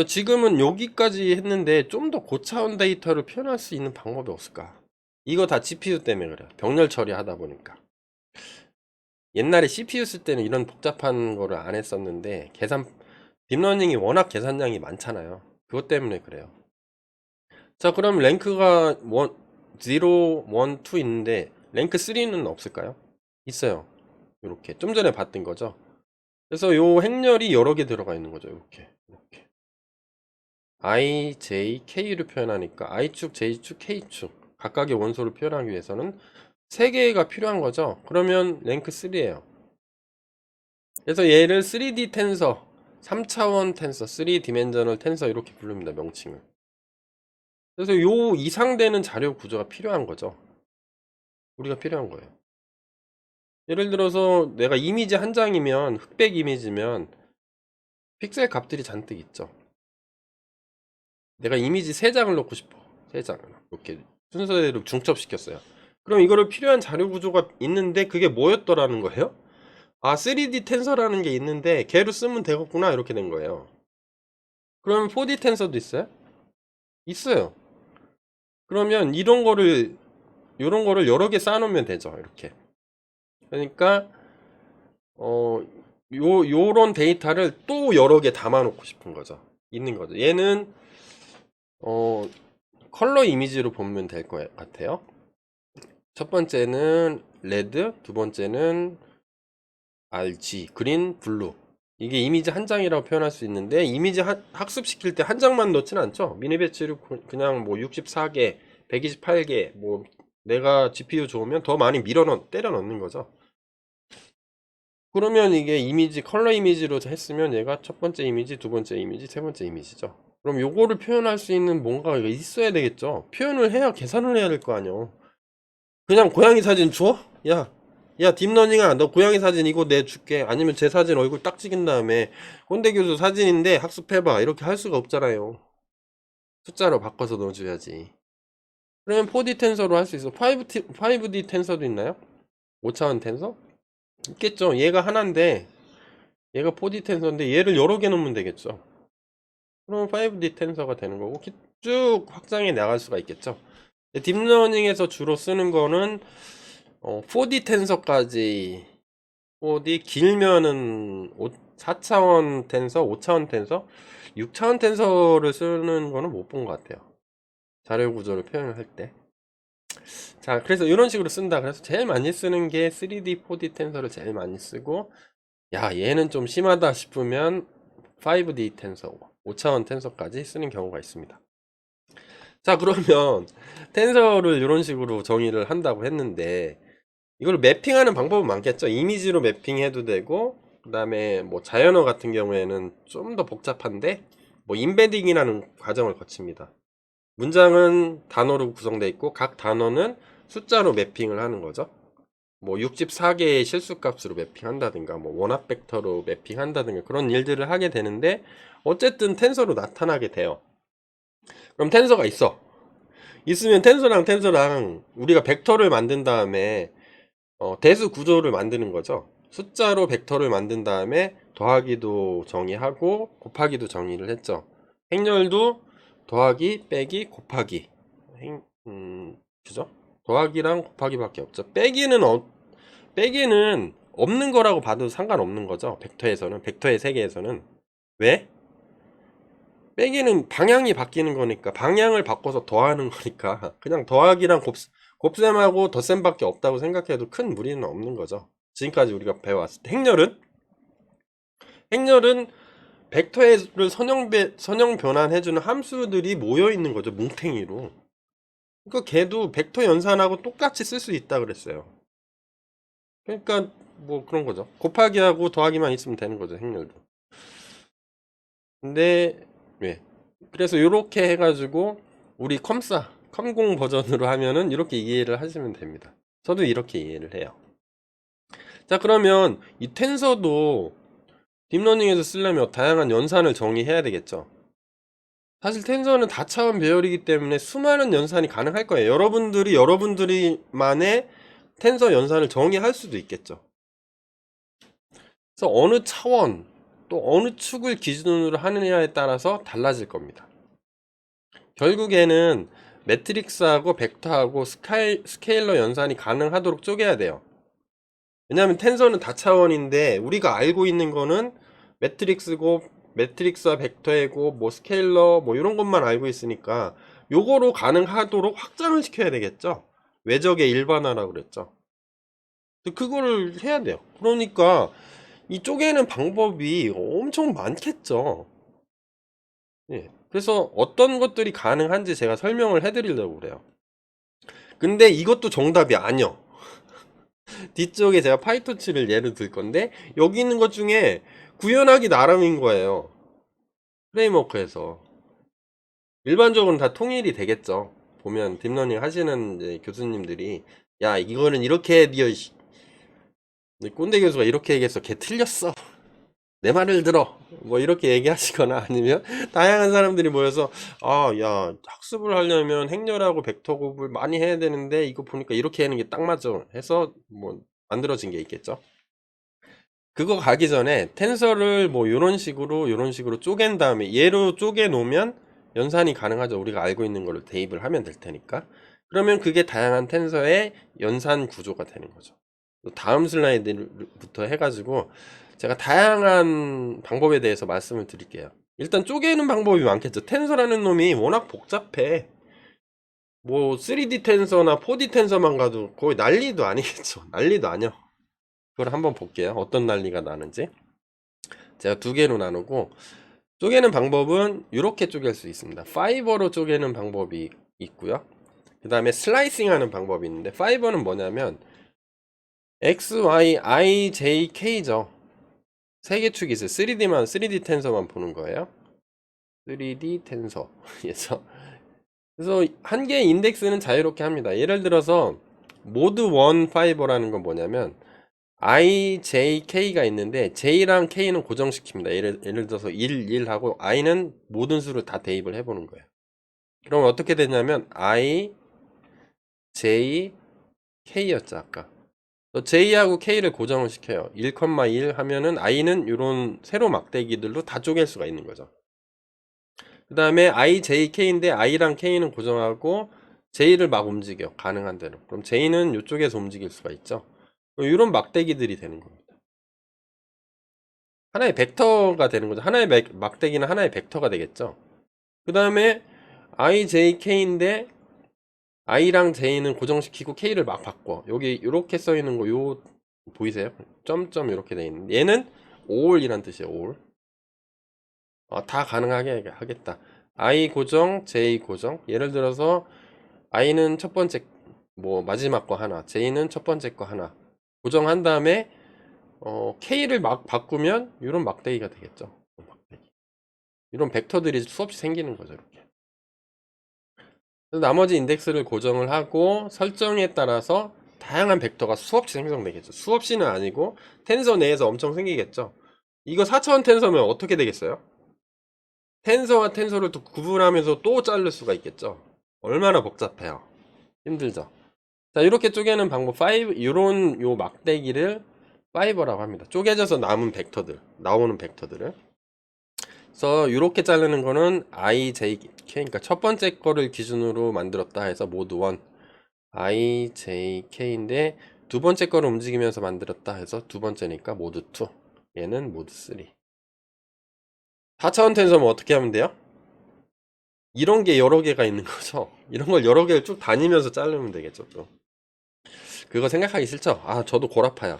A: 지금은 여기까지 했는데 좀 더 고차원 데이터를 표현할 수 있는 방법이 없을까? 이거 다 GPU 때문에 그래요. 병렬 처리하다 보니까. 옛날에 CPU 쓸 때는 이런 복잡한 거를 안 했었는데 딥러닝이 워낙 계산량이 많잖아요. 그것 때문에 그래요. 자, 그럼 랭크가 0, 1, 2 있는데 랭크 3는 없을까요? 있어요. 이렇게 좀 전에 봤던 거죠. 그래서 요 행렬이 여러 개 들어가 있는 거죠. 이렇게. I, J, K를 표현하니까 I축, J축, K축 각각의 원소를 표현하기 위해서는 3개가 필요한 거죠. 그러면 랭크 3예요. 그래서 얘를 3D 텐서, 3차원 텐서, 3디멘저널 텐서 이렇게 부릅니다. 명칭을. 그래서 요 이상 되는 자료 구조가 필요한 거죠. 우리가 필요한 거예요. 예를 들어서 내가 이미지 한 장이면 흑백 이미지면 픽셀 값들이 잔뜩 있죠. 내가 이미지 3장을 넣고 싶어. 3장을 이렇게 순서대로 중첩시켰어요. 그럼 이거를 필요한 자료 구조가 있는데 그게 뭐였더라는 거예요? 아, 3D 텐서라는 게 있는데 걔로 쓰면 되겠구나 이렇게 된 거예요. 그러면 4D 텐서도 있어요? 있어요. 그러면 이런 거를 여러 개 쌓아놓으면 되죠. 이렇게. 그러니까 요런 데이터를 또 여러 개 담아놓고 싶은 거죠. 있는 거죠. 얘는 컬러 이미지로 보면 될 것 같아요. 첫 번째는 레드, 두 번째는 RG, 그린, 블루. 이게 이미지 한 장이라고 표현할 수 있는데 이미지 학습시킬 때 한 장만 넣지는 않죠. 미니 배치를 그냥 뭐 64개, 128개 뭐 내가 GPU 좋으면 더 많이 때려 넣는 거죠. 그러면 이게 이미지 컬러 이미지로 했으면 얘가 첫 번째 이미지, 두 번째 이미지, 세 번째 이미지죠. 그럼 요거를 표현할 수 있는 뭔가가 있어야 되겠죠. 표현을 해야 계산을 해야 될 거 아니에요. 그냥 고양이 사진 줘? 야, 딥러닝아, 너 고양이 사진 이거 내줄게. 아니면 제 사진 얼굴 딱 찍은 다음에 꼰대 교수 사진인데 학습해봐. 이렇게 할 수가 없잖아요. 숫자로 바꿔서 넣어줘야지. 그러면 4D 텐서로 할 수 있어. 5D 텐서도 있나요? 5차원 텐서? 있겠죠. 얘가 하나인데 얘가 4D 텐서인데 얘를 여러 개 넣으면 되겠죠. 그럼 5D 텐서가 되는 거고 쭉 확장해 나갈 수가 있겠죠. 딥러닝에서 주로 쓰는 거는 4D 텐서까지 4D 길면은 4차원 텐서, 5차원 텐서, 6차원 텐서를 쓰는 거는 못 본 것 같아요. 자료 구조를 표현을 할 때. 자, 그래서 이런 식으로 쓴다. 그래서 제일 많이 쓰는 게 3D, 4D 텐서를 제일 많이 쓰고, 야, 얘는 좀 심하다 싶으면 5D 텐서, 5차원 텐서까지 쓰는 경우가 있습니다. 자, 그러면 텐서를 이런 식으로 정의를 한다고 했는데, 이걸 매핑하는 방법은 많겠죠. 이미지로 매핑해도 되고, 그 다음에 뭐 자연어 같은 경우에는 좀 더 복잡한데, 뭐 인베딩이라는 과정을 거칩니다. 문장은 단어로 구성되어 있고 각 단어는 숫자로 매핑을 하는 거죠. 뭐 64개의 실수값으로 매핑한다든가 뭐 원합 벡터로 매핑한다든가 그런 일들을 하게 되는데 어쨌든 텐서로 나타나게 돼요. 그럼 텐서가 있으면 텐서랑 우리가 벡터를 만든 다음에 대수 구조를 만드는 거죠. 숫자로 벡터를 만든 다음에 더하기도 정의하고 곱하기도 정의를 했죠. 행렬도 더하기, 빼기, 곱하기. 그죠? 더하기랑 곱하기밖에 없죠. 빼기는 없는 거라고 봐도 상관없는 거죠. 벡터의 세계에서는. 왜? 빼기는 방향이 바뀌는 거니까, 방향을 바꿔서 더하는 거니까, 그냥 더하기랑 곱셈하고 덧셈밖에 없다고 생각해도 큰 무리는 없는 거죠. 지금까지 우리가 배워왔을 때. 행렬은 벡터를 선형 변환해주는 함수들이 모여 있는 거죠. 뭉탱이로. 그러니까 걔도 벡터 연산하고 똑같이 쓸 수 있다 그랬어요. 그러니까 뭐 그런 거죠. 곱하기하고 더하기만 있으면 되는 거죠. 행렬도. 근데 왜? 그래서 이렇게 해가지고 우리 컴공 버전으로 하면은 이렇게 이해를 하시면 됩니다. 저도 이렇게 이해를 해요. 자, 그러면 이 텐서도 딥러닝에서 쓰려면 다양한 연산을 정의해야 되겠죠. 사실 텐서는 다차원 배열이기 때문에 수많은 연산이 가능할 거예요. 여러분들이만의 텐서 연산을 정의할 수도 있겠죠. 그래서 어느 차원 또 어느 축을 기준으로 하느냐에 따라서 달라질 겁니다. 결국에는 매트릭스하고 벡터하고 스케일러 연산이 가능하도록 쪼개야 돼요. 왜냐하면 텐서는 다차원인데 우리가 알고 있는 거는 매트릭스와 벡터이고 뭐 스케일러 뭐 이런 것만 알고 있으니까 요거로 가능하도록 확장을 시켜야 되겠죠. 외적의 일반화라고 그랬죠. 그거를 해야 돼요. 그러니까 이 쪼개는 방법이 엄청 많겠죠. 예. 그래서 어떤 것들이 가능한지 제가 설명을 해드리려고 그래요. 근데 이것도 정답이 아니요. 뒤쪽에 제가 파이토치를 예를 들 건데 여기 있는 것 중에 구현하기 나름인 거예요. 프레임워크에서. 일반적으로는 다 통일이 되겠죠. 보면 딥러닝 하시는 이제 교수님들이 야 이거는 이렇게 해야 꼰대 교수가 이렇게 얘기해서 걔 틀렸어. 내 말을 들어. 뭐 이렇게 얘기하시거나 아니면 다양한 사람들이 모여서 아, 야, 학습을 하려면 행렬하고 벡터 곱을 많이 해야 되는데 이거 보니까 이렇게 하는 게 딱 맞아. 해서 뭐 만들어진 게 있겠죠. 그거 가기 전에 텐서를 뭐 이런 식으로 쪼갠 다음에 얘로 쪼개 놓으면 연산이 가능하죠. 우리가 알고 있는 걸로 대입을 하면 될 테니까. 그러면 그게 다양한 텐서의 연산 구조가 되는 거죠. 다음 슬라이드부터 해가지고 제가 다양한 방법에 대해서 말씀을 드릴게요. 일단 쪼개는 방법이 많겠죠. 텐서라는 놈이 워낙 복잡해. 뭐 3D 텐서나 4D 텐서만 가도 거의 난리도 아니겠죠. 난리도 아니야. 그걸 한번 볼게요. 어떤 난리가 나는지. 제가 두 개로 나누고 쪼개는 방법은 이렇게 쪼갤 수 있습니다. 파이버로 쪼개는 방법이 있고요. 그 다음에 슬라이싱 하는 방법이 있는데 파이버는 뭐냐면 X, Y, I, J, K죠. 세 개 축이 있어요. 3D 텐서만 보는 거예요. 3D 텐서에서. 그래서 한 개의 인덱스는 자유롭게 합니다. 예를 들어서 모드 1 파이버라는 건 뭐냐면 I, J, K가 있는데 J랑 K는 고정시킵니다. 예를 들어서 1, 1 하고 I는 모든 수를 다 대입을 해보는 거예요. 그럼 어떻게 되냐면 I, J, K였죠 아까. J하고 K를 고정을 시켜요. 1,1 하면은 I는 이런 세로 막대기들로 다 쪼갤 수가 있는 거죠. 그 다음에 I, J, K인데 I랑 K는 고정하고 J를 막 움직여. 가능한 대로. 그럼 J는 이쪽에서 움직일 수가 있죠. 이런 막대기들이 되는 겁니다. 하나의 벡터가 되는 거죠. 하나의 막대기는 하나의 벡터가 되겠죠. 그 다음에 I, J, K인데 I랑 J는 고정시키고 K를 막 바꿔. 여기 이렇게 써 있는 거 요 보이세요? 점점 이렇게 돼 있는. 얘는 all이란 뜻이에요. all. 다 가능하게 하겠다. I 고정, J 고정. 예를 들어서 I는 첫 번째 뭐 마지막 거 하나, J는 첫 번째 거 하나 고정한 다음에 K를 막 바꾸면 이런 막대기가 되겠죠. 막대기. 이런 벡터들이 수없이 생기는 거죠. 이렇게. 나머지 인덱스를 고정을 하고 설정에 따라서 다양한 벡터가 수없이 생성되겠죠. 수없이는 아니고 텐서 내에서 엄청 생기겠죠. 이거 4차원 텐서면 어떻게 되겠어요? 텐서와 텐서를 또 구분하면서 또 자를 수가 있겠죠. 얼마나 복잡해요. 힘들죠. 자, 이렇게 쪼개는 방법 5, 이런 요 막대기를 파이버라고 합니다. 쪼개져서 남은 벡터들, 나오는 벡터들을. 그래서 이렇게 자르는 거는 I, J, K, 그러니까 첫 번째 거를 기준으로 만들었다 해서 모드 1, I, J, K인데 두 번째 거를 움직이면서 만들었다 해서 두 번째니까 모드 2, 얘는 모드 3. 4차원 텐서면 어떻게 하면 돼요? 이런 게 여러 개가 있는 거죠. 이런 걸 여러 개를 쭉 다니면서 자르면 되겠죠. 또. 그거 생각하기 싫죠? 저도 골 아파요.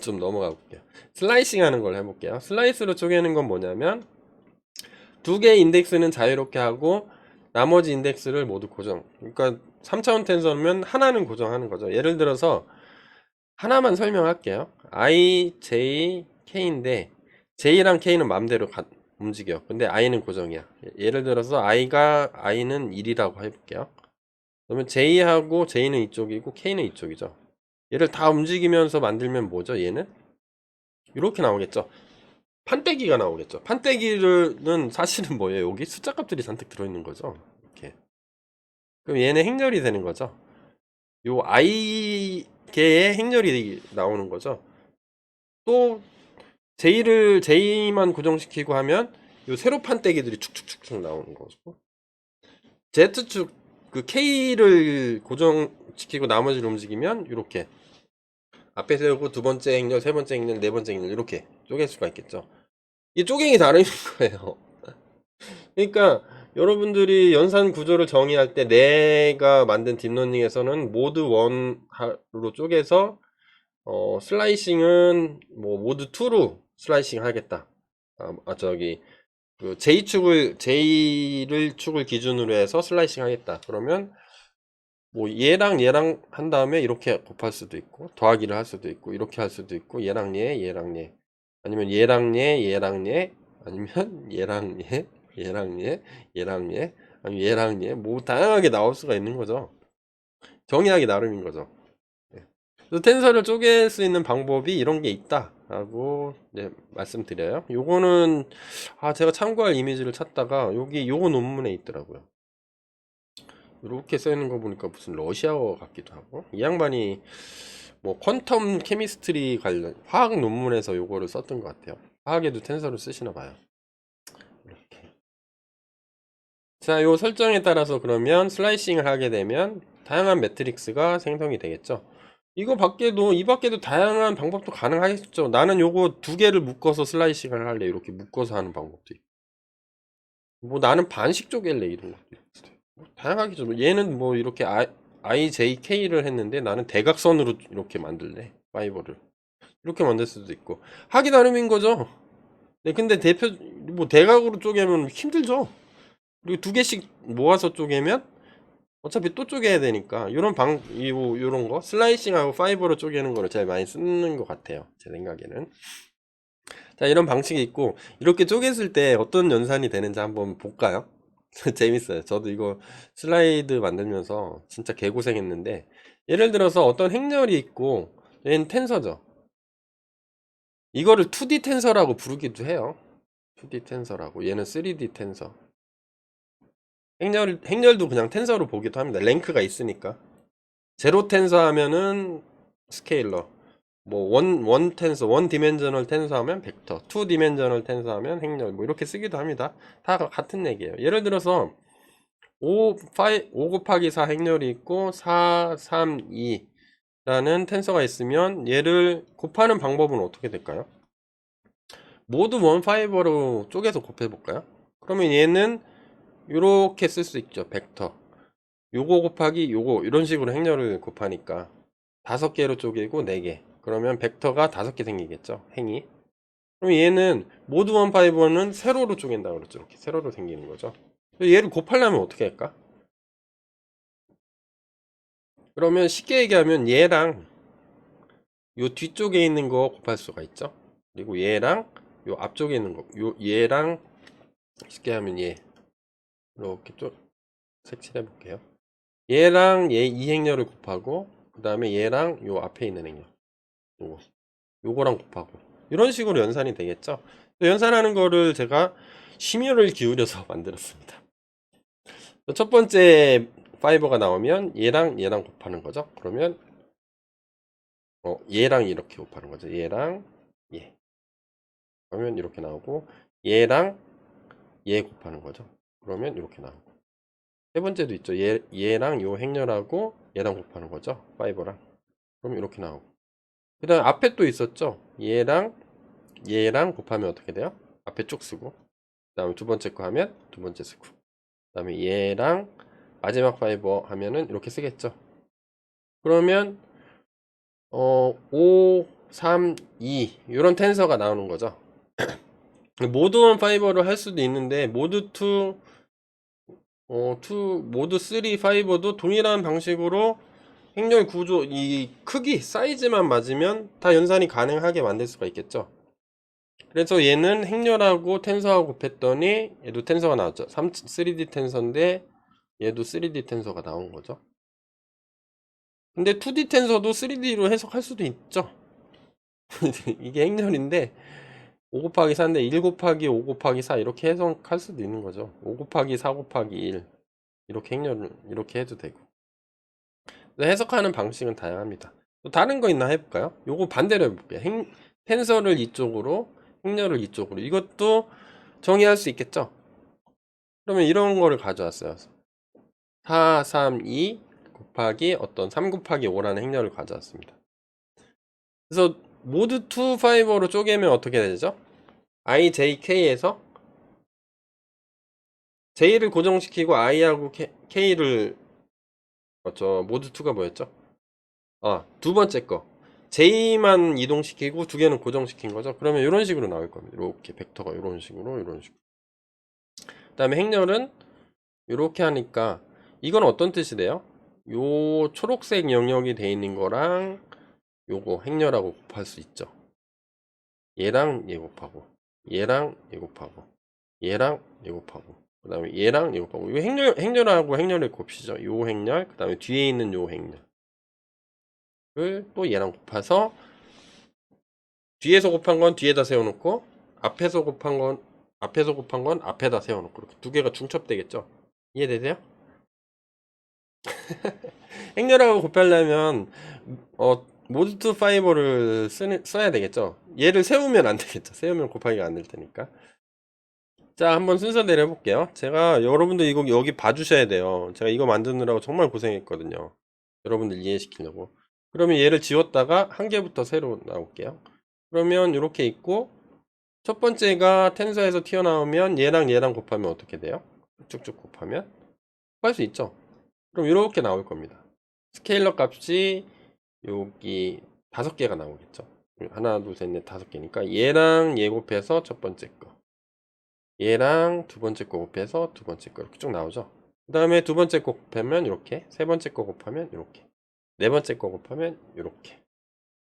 A: 좀 넘어가 볼게요. 슬라이싱 하는 걸 해볼게요. 슬라이스로 쪼개는 건 뭐냐면 두 개의 인덱스는 자유롭게 하고 나머지 인덱스를 모두 고정. 그러니까 3차원 텐서면 하나는 고정하는 거죠. 예를 들어서 하나만 설명할게요. I, J, K인데 J랑 K는 맘대로 움직여. 근데 I는 고정이야. 예를 들어서 I는 1이라고 해볼게요. 그러면 J하고 J는 이쪽이고 K는 이쪽이죠. 얘를 다 움직이면서 만들면 뭐죠? 얘는 이렇게 나오겠죠. 판때기가 나오겠죠. 판때기는 사실은 뭐예요? 여기 숫자 값들이 잔뜩 들어있는 거죠. 이렇게. 그럼 얘는 행렬이 되는 거죠. 요 I 개의 행렬이 나오는 거죠. 또 J만 고정시키고 하면 요 세로 판때기들이 축축축축 나오는 거고 Z축 그 K를 고정시키고 나머지를 움직이면 이렇게 앞에 세우고 두 번째 행렬, 세 번째 행렬, 네 번째 행렬 이렇게 쪼갤 수가 있겠죠. 이 쪼갱이 다른 거예요. 그러니까 여러분들이 연산 구조를 정의할 때 내가 만든 딥러닝에서는 모드 1로 쪼개서 슬라이싱은 뭐 모드 2로 슬라이싱 하겠다. 저기 그 J를 축을 기준으로 해서 슬라이싱 하겠다. 그러면 뭐 얘랑 한 다음에 이렇게 곱할 수도 있고 더하기를 할 수도 있고 이렇게 할 수도 있고 얘랑 얘 아니면 얘랑 얘 아니면 얘랑 얘 아니면 얘랑 얘 뭐 다양하게 나올 수가 있는 거죠. 정의하기 나름인 거죠. 예. 그래서 텐서를 쪼갤 수 있는 방법이 이런 게 있다라고 네, 말씀드려요. 요거는 제가 참고할 이미지를 찾다가 여기 요거 논문에 있더라고요. 이렇게 써 있는 거 보니까 무슨 러시아어 같기도 하고 이 양반이 뭐 퀀텀 케미스트리 관련 화학 논문에서 요거를 썼던 것 같아요. 화학에도 텐서를 쓰시나 봐요. 이렇게. 자, 요 설정에 따라서 그러면 슬라이싱을 하게 되면 다양한 매트릭스가 생성이 되겠죠. 이 밖에도 다양한 방법도 가능하겠죠. 나는 요거 두 개를 묶어서 슬라이싱을 할래. 이렇게 묶어서 하는 방법도 있고. 뭐 나는 반씩 쪼갤래. 이런 것도 있어요. 뭐 다양하겠죠. 뭐 얘는 뭐 이렇게 IJK를 했는데 나는 대각선으로 이렇게 만들래. 파이버를. 이렇게 만들 수도 있고. 하기 나름인 거죠. 네, 근데 뭐 대각으로 쪼개면 힘들죠. 그리고 두 개씩 모아서 쪼개면 어차피 또 쪼개야 되니까 요런 거 슬라이싱하고 파이버로 쪼개는 거를 제일 많이 쓰는 것 같아요. 제 생각에는. 자, 이런 방식이 있고 이렇게 쪼갰을 때 어떤 연산이 되는지 한번 볼까요? 재밌어요. 저도 이거 슬라이드 만들면서 진짜 개고생했는데 예를 들어서 어떤 행렬이 있고 얘는 텐서죠. 이거를 2D 텐서라고 부르기도 해요. 2D 텐서라고. 얘는 3D 텐서. 행렬도 그냥 텐서로 보기도 합니다. 랭크가 있으니까. 제로 텐서 하면은 스케일러. 뭐 원 텐서, 원 디멘저널 텐서 하면 벡터, 투 디멘저널 텐서 하면 행렬, 뭐 이렇게 쓰기도 합니다. 다 같은 얘기예요. 예를 들어서 5 곱하기 4 행렬이 있고 4, 3, 2라는 텐서가 있으면 얘를 곱하는 방법은 어떻게 될까요? 모두 원 파이버로 쪼개서 곱해 볼까요? 그러면 얘는 이렇게 쓸 수 있죠. 벡터. 요거 곱하기 요거 이런 식으로 행렬을 곱하니까 5개로 쪼개고 4개. 그러면 벡터가 5개 생기겠죠. 행이. 그럼 얘는 모드 원 파이버는 세로로 쪼갠다 그랬죠. 이렇게 세로로 생기는 거죠. 얘를 곱하려면 어떻게 할까? 그러면 쉽게 얘기하면 얘랑 요 뒤쪽에 있는 거 곱할 수가 있죠. 그리고 얘랑 요 앞쪽에 있는 거, 얘랑 쉽게 하면 얘 이렇게 좀 색칠해 볼게요. 얘랑 얘 이 행렬을 곱하고 그 다음에 얘랑 요 앞에 있는 행렬 요거랑 곱하고 이런 식으로 연산이 되겠죠. 연산하는 거를 제가 심혈을 기울여서 만들었습니다. 첫 번째 파이버가 나오면 얘랑 곱하는 거죠. 그러면 얘랑 이렇게 곱하는 거죠. 얘랑 얘. 그러면 이렇게 나오고 얘랑 얘 곱하는 거죠. 그러면 이렇게 나오고 세 번째도 있죠. 얘랑 요 행렬하고 얘랑 곱하는 거죠. 파이버랑. 그럼 이렇게 나오고 그 다음 앞에 또 있었죠. 얘랑 곱하면 어떻게 돼요? 앞에 쭉 쓰고 그 다음에 두 번째 거 하면 두 번째 쓰고 그 다음에 얘랑 마지막 파이버 하면은 이렇게 쓰겠죠. 그러면 5, 3, 2 이런 텐서가 나오는 거죠. 모드 1 파이버를 할 수도 있는데 모드 2, 모드 3 파이버도 동일한 방식으로 행렬 구조 이 크기 사이즈만 맞으면 다 연산이 가능하게 만들 수가 있겠죠. 그래서 얘는 행렬하고 텐서하고 곱했더니 얘도 텐서가 나왔죠. 3D 텐서인데 얘도 3D 텐서가 나온 거죠. 근데 2D 텐서도 3D로 해석할 수도 있죠. 이게 행렬인데 5 곱하기 4인데 1 곱하기 5 곱하기 4 이렇게 해석할 수도 있는 거죠. 5 곱하기 4 곱하기 1 이렇게 행렬을 이렇게 해도 되고 해석하는 방식은 다양합니다. 또 다른 거 있나 해볼까요? 요거 반대로 해볼게요. 텐서를 이쪽으로 행렬을 이쪽으로 이것도 정의할 수 있겠죠? 그러면 이런 거를 가져왔어요. 4, 3, 2 곱하기 어떤 3 곱하기 5라는 행렬을 가져왔습니다. 그래서 모드 2 파이버로 쪼개면 어떻게 되죠? IJK에서 J를 고정시키고 I하고 K를 모드 2가 뭐였죠? 두 번째 거 J만 이동시키고 두 개는 고정시킨 거죠. 그러면 이런 식으로 나올 겁니다. 이렇게 벡터가 이런 식으로 그 다음에 행렬은 이렇게 하니까 이건 어떤 뜻이 돼요? 요 초록색 영역이 돼 있는 거랑 요거 행렬하고 곱할 수 있죠. 얘랑 얘 곱하고 얘랑 얘 곱하고 얘랑 얘 곱하고 그 다음에 얘랑 얘 곱하고 이 행렬하고 행렬을 곱시죠. 요 행렬 그 다음에 뒤에 있는 요 행렬을 또 얘랑 곱해서 뒤에서 곱한 건 뒤에다 세워놓고 앞에서 곱한 건 앞에다 세워놓고 이렇게 두 개가 중첩되겠죠. 이해되세요? 행렬하고 곱하려면 모드2 파이버를 써야 되겠죠. 얘를 세우면 안 되겠죠. 세우면 곱하기가 안 될 테니까. 자, 한번 순서대로 해볼게요. 제가 여러분들 이거 여기 봐주셔야 돼요. 제가 이거 만드느라고 정말 고생했거든요. 여러분들 이해시키려고. 그러면 얘를 지웠다가 한 개부터 새로 나올게요. 그러면 이렇게 있고 첫 번째가 텐서에서 튀어나오면 얘랑 곱하면 어떻게 돼요? 쭉쭉 곱하면 할 수 있죠. 그럼 이렇게 나올 겁니다. 스케일러 값이 여기 5개가 나오겠죠. 하나, 둘, 셋, 넷, 5개니까 얘랑 얘 곱해서 첫 번째 거, 얘랑 두 번째 거 곱해서 두 번째 거 이렇게 쭉 나오죠. 그 다음에 두 번째 거 곱하면 이렇게, 세 번째 거 곱하면 이렇게, 네 번째 거 곱하면 이렇게.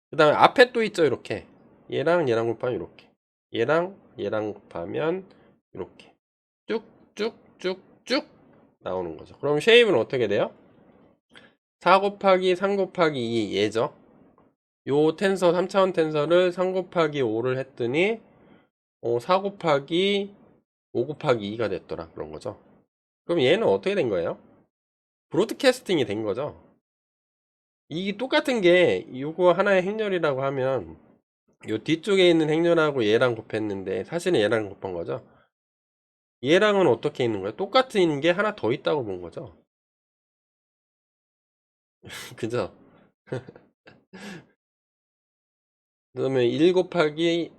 A: 그 다음에 앞에 또 있죠. 이렇게 얘랑 곱하면 이렇게, 얘랑 곱하면 이렇게 쭉쭉쭉쭉 나오는 거죠. 그럼 쉐입은 어떻게 돼요? 4 곱하기 3 곱하기 2 얘죠. 요 텐서 3차원 텐서를 3 곱하기 5를 했더니 4 곱하기 5 곱하기 2가 됐더라 그런 거죠. 그럼 얘는 어떻게 된 거예요? 브로드캐스팅이 된 거죠. 이 똑같은 게 이거 하나의 행렬이라고 하면 요 뒤쪽에 있는 행렬하고 얘랑 곱했는데 사실은 얘랑 곱한 거죠. 얘랑은 어떻게 있는 거예요? 똑같은 게 하나 더 있다고 본 거죠. 그죠? 그러면 1 곱하기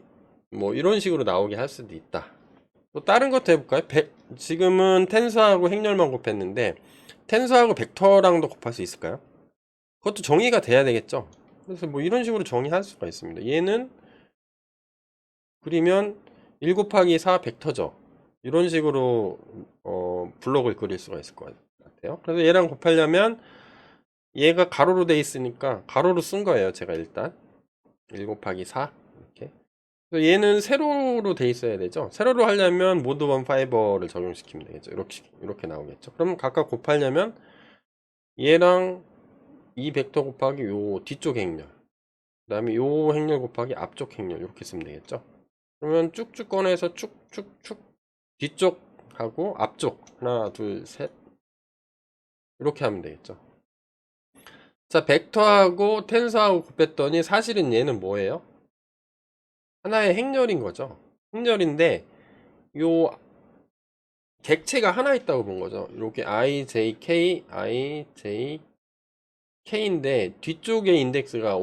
A: 뭐 이런 식으로 나오게 할 수도 있다. 또 다른 것도 해볼까요? 지금은 텐서하고 행렬만 곱했는데 텐서하고 벡터랑도 곱할 수 있을까요? 그것도 정의가 돼야 되겠죠. 그래서 뭐 이런 식으로 정의할 수가 있습니다. 얘는 그리면 1 곱하기 4 벡터죠. 이런 식으로 블록을 그릴 수가 있을 것 같아요. 그래서 얘랑 곱하려면 얘가 가로로 돼 있으니까 가로로 쓴 거예요. 제가 일단 1 곱하기 4 이렇게. 그래서 얘는 세로로 돼 있어야 되죠. 세로로 하려면 모드 원 파이버를 적용시키면 되겠죠. 이렇게 나오겠죠. 그럼 각각 곱하려면 얘랑 이 벡터 곱하기 요 뒤쪽 행렬, 그 다음에 요 행렬 곱하기 앞쪽 행렬 이렇게 쓰면 되겠죠. 그러면 쭉쭉 꺼내서 쭉쭉쭉 뒤쪽하고 앞쪽 하나 둘 셋 이렇게 하면 되겠죠. 자, 벡터하고 텐서하고 곱했더니 사실은 얘는 뭐예요? 하나의 행렬인 거죠. 행렬인데 요 객체가 하나 있다고 본 거죠. 이렇게 IJK, IJK인데 뒤쪽에 인덱스가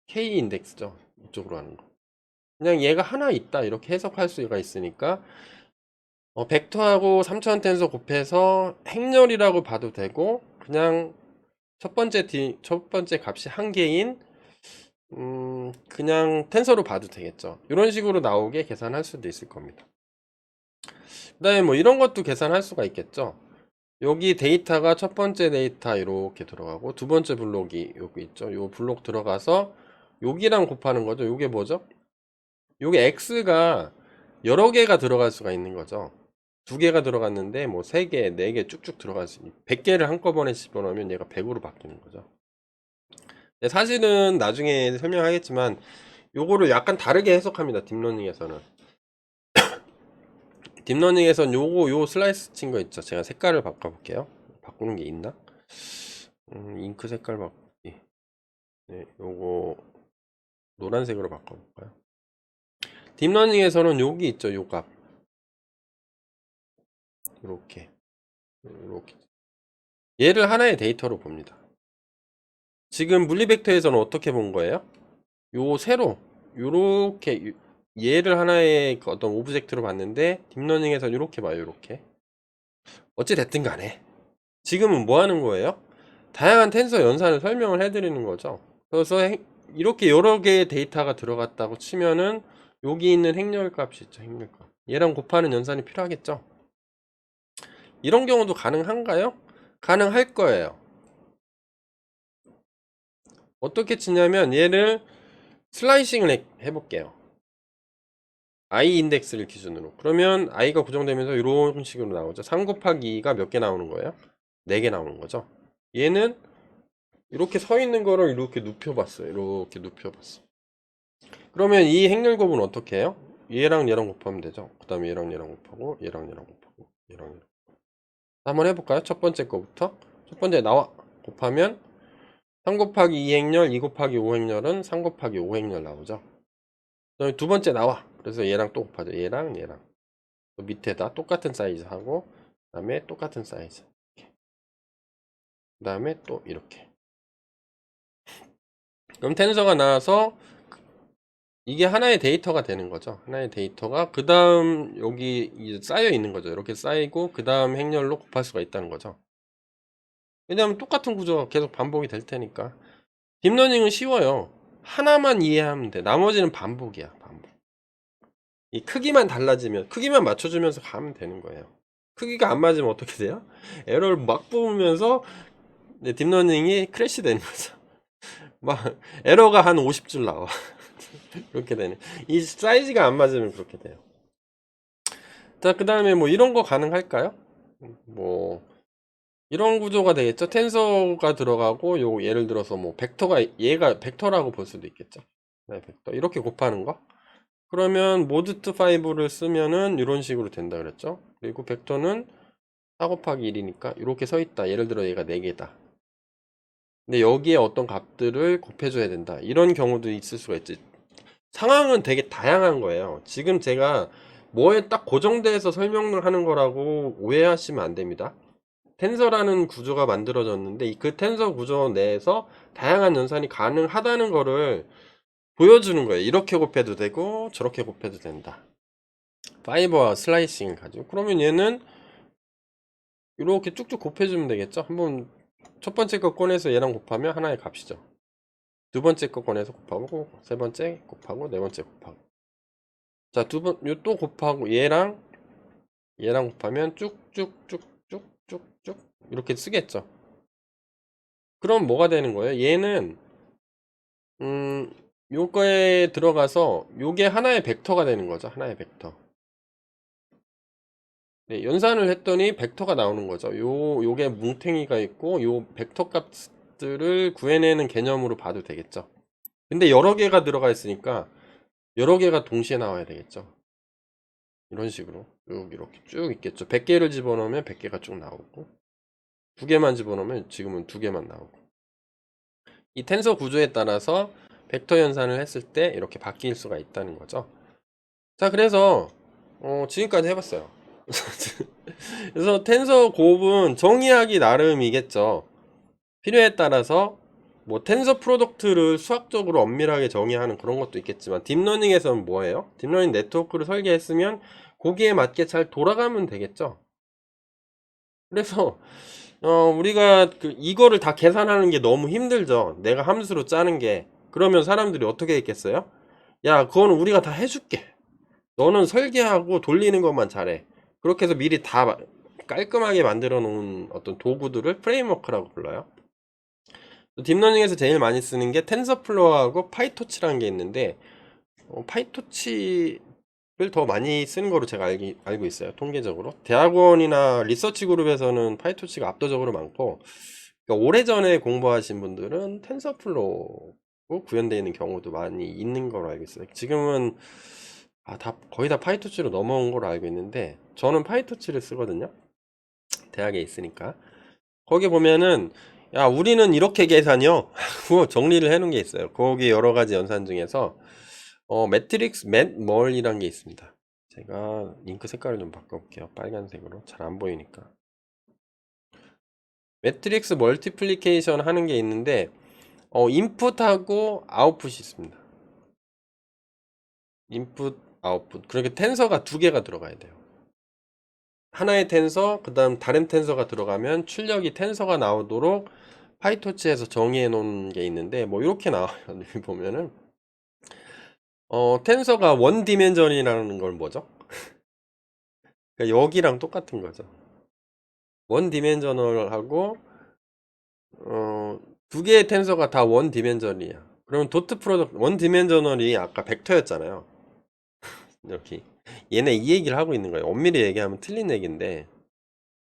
A: K 인덱스죠. 이쪽으로 하는 거. 그냥 얘가 하나 있다 이렇게 해석할 수가 있으니까 벡터하고 3차원 텐서 곱해서 행렬이라고 봐도 되고 그냥 첫 번째 값이 한 개인 그냥 텐서로 봐도 되겠죠. 이런 식으로 나오게 계산할 수도 있을 겁니다. 그 다음에 뭐 이런 것도 계산할 수가 있겠죠. 여기 데이터가 첫 번째 데이터 이렇게 들어가고 두 번째 블록이 여기 있죠. 요 블록 들어가서 여기랑 곱하는 거죠. 요게 뭐죠? 요게 x가 여러 개가 들어갈 수가 있는 거죠. 두 개가 들어갔는데 뭐 세 개, 네 개 쭉쭉 들어갈 수 있는 100개를 한꺼번에 집어넣으면 얘가 100으로 바뀌는 거죠. 사실은 나중에 설명하겠지만 요거를 약간 다르게 해석합니다. 딥러닝에서는. 딥러닝에선 요 슬라이스 친 거 있죠. 제가 색깔을 바꿔볼게요. 바꾸는 게 있나? 잉크 색깔 바꾸기. 네, 요거 노란색으로 바꿔볼까요? 딥러닝에서는 여기 있죠. 요 값. 요렇게. 요렇게. 얘를 하나의 데이터로 봅니다. 지금 물리벡터에서는 어떻게 본 거예요? 요 세로 요렇게 얘를 하나의 어떤 오브젝트로 봤는데 딥러닝에서는 요렇게 봐요. 요렇게. 어찌 됐든 간에 지금은 뭐 하는 거예요? 다양한 텐서 연산을 설명을 해드리는 거죠. 그래서 이렇게 여러 개의 데이터가 들어갔다고 치면은 여기 있는 행렬 값이 있죠. 행렬 값. 얘랑 곱하는 연산이 필요하겠죠. 이런 경우도 가능한가요? 가능할 거예요. 어떻게 치냐면 얘를 슬라이싱을 해볼게요. I 인덱스를 기준으로. 그러면 I가 고정되면서 이런 식으로 나오죠. 3 곱하기 2가 몇 개 나오는 거예요? 4개 나오는 거죠. 얘는 이렇게 서 있는 거를 이렇게 눕혀봤어요. 이렇게 눕혀봤어. 그러면 이 행렬곱은 어떻게 해요? 얘랑 얘랑 곱하면 되죠. 그 다음에 얘랑 얘랑 곱하고 얘랑 얘랑 곱하고 얘랑 얘랑. 한번 해볼까요? 첫 번째 거부터. 첫 번째 나와. 곱하면 3 곱하기 2 행렬, 2 곱하기 5 행렬은 3 곱하기 5 행렬 나오죠. 그다음에 두 번째 나와. 그래서 얘랑 또 곱하죠. 얘랑 얘랑. 또 밑에다 똑같은 사이즈 하고 그 다음에 똑같은 사이즈. 그 다음에 또 이렇게. 그럼 텐서가 나와서 이게 하나의 데이터가 되는 거죠. 하나의 데이터가 그 다음 여기 이제 쌓여 있는 거죠. 이렇게 쌓이고 그 다음 행렬로 곱할 수가 있다는 거죠. 왜냐하면 똑같은 구조가 계속 반복이 될 테니까. 딥러닝은 쉬워요. 하나만 이해하면 돼. 나머지는 반복이야. 반복. 이 크기만 달라지면 크기만 맞춰주면서 가면 되는 거예요. 크기가 안 맞으면 어떻게 돼요? 에러를 막 뽑으면서 딥러닝이 크래시 되는 거죠. 막 에러가 한 50줄 나와. 그렇게 되네. 이 사이즈가 안 맞으면 그렇게 돼요. 자, 그 다음에 뭐 이런 거 가능할까요? 뭐 이런 구조가 되겠죠. 텐서가 들어가고 요 예를 들어서 뭐 벡터가 얘가 벡터라고 볼 수도 있겠죠. 네, 벡터 이렇게 곱하는 거. 그러면 모드2 5를 쓰면은 이런 식으로 된다 그랬죠. 그리고 벡터는 4 곱하기 1이니까 이렇게 서 있다. 예를 들어 얘가 4개다. 근데 여기에 어떤 값들을 곱해줘야 된다. 이런 경우도 있을 수가 있지. 상황은 되게 다양한 거예요. 지금 제가 뭐에 딱 고정돼서 설명을 하는 거라고 오해하시면 안 됩니다. 텐서라는 구조가 만들어졌는데 그 텐서 구조 내에서 다양한 연산이 가능하다는 거를 보여주는 거예요. 이렇게 곱해도 되고 저렇게 곱해도 된다. 파이버와 슬라이싱을 가지고 그러면 얘는 이렇게 쭉쭉 곱해주면 되겠죠. 한번 첫 번째 거 꺼내서 얘랑 곱하면 하나의 값이죠. 두 번째 거 꺼내서 곱하고 세 번째 곱하고 네 번째 곱하고 자 또 곱하고 얘랑 곱하면 쭉쭉쭉쭉쭉 이렇게 쓰겠죠. 그럼 뭐가 되는 거예요? 얘는 요거에 들어가서 요게 하나의 벡터가 되는 거죠. 하나의 벡터. 네, 연산을 했더니 벡터가 나오는 거죠. 요게 뭉탱이가 있고 요 벡터 값들을 구해내는 개념으로 봐도 되겠죠. 근데 여러 개가 들어가 있으니까 여러 개가 동시에 나와야 되겠죠. 이런 식으로 쭉 이렇게 쭉 있겠죠. 100개를 집어넣으면 100개가 쭉 나오고 2개만 집어넣으면 지금은 2개만 나오고 이 텐서 구조에 따라서 벡터 연산을 했을 때 이렇게 바뀔 수가 있다는 거죠. 자, 그래서 지금까지 해봤어요. 그래서 텐서 곱은 정의하기 나름이겠죠. 필요에 따라서 뭐 텐서 프로덕트를 수학적으로 엄밀하게 정의하는 그런 것도 있겠지만 딥러닝에서는 뭐예요? 딥러닝 네트워크를 설계했으면 거기에 맞게 잘 돌아가면 되겠죠. 그래서 우리가 이거를 다 계산하는 게 너무 힘들죠. 내가 함수로 짜는 게. 그러면 사람들이 어떻게 했겠어요? 야, 그거는 우리가 다 해줄게. 너는 설계하고 돌리는 것만 잘해. 그렇게 해서 미리 다 깔끔하게 만들어 놓은 어떤 도구들을 프레임워크라고 불러요. 딥러닝에서 제일 많이 쓰는 게 텐서플로우하고 파이토치라는 게 있는데 파이토치를 더 많이 쓰는 거로 제가 알고 있어요. 통계적으로. 대학원이나 리서치 그룹에서는 파이토치가 압도적으로 많고 그러니까 오래전에 공부하신 분들은 텐서플로우 구현되어 있는 경우도 많이 있는 걸로 알고 있어요. 지금은 거의 다 파이토치로 넘어온 걸로 알고 있는데 저는 파이토치를 쓰거든요. 대학에 있으니까. 거기 보면은 야 우리는 이렇게 계산이요 하고 정리를 해놓은 게 있어요. 거기 여러 가지 연산 중에서 매트릭스 맷멀이란 게 있습니다. 제가 잉크 색깔을 좀 바꿔볼게요. 빨간색으로 잘 안 보이니까. 매트릭스 멀티플리케이션 하는 게 있는데 인풋하고 아웃풋이 있습니다. 인풋 아웃풋 그렇게 텐서가 2개가 들어가야 돼요. 하나의 텐서 그 다음 다른 텐서가 들어가면 출력이 텐서가 나오도록 파이토치에서 정의해 놓은 게 있는데 뭐 이렇게 나와요. 보면은 텐서가 원 디멘전이라는 걸 뭐죠? 그러니까 여기랑 똑같은 거죠. 원 디멘저널하고 2개의 텐서가 다 원 디멘전이야. 그러면 도트 프로덕트 원 디멘저널이 아까 벡터였잖아요. 이렇게 얘네 이 얘기를 하고 있는 거예요. 엄밀히 얘기하면 틀린 얘기인데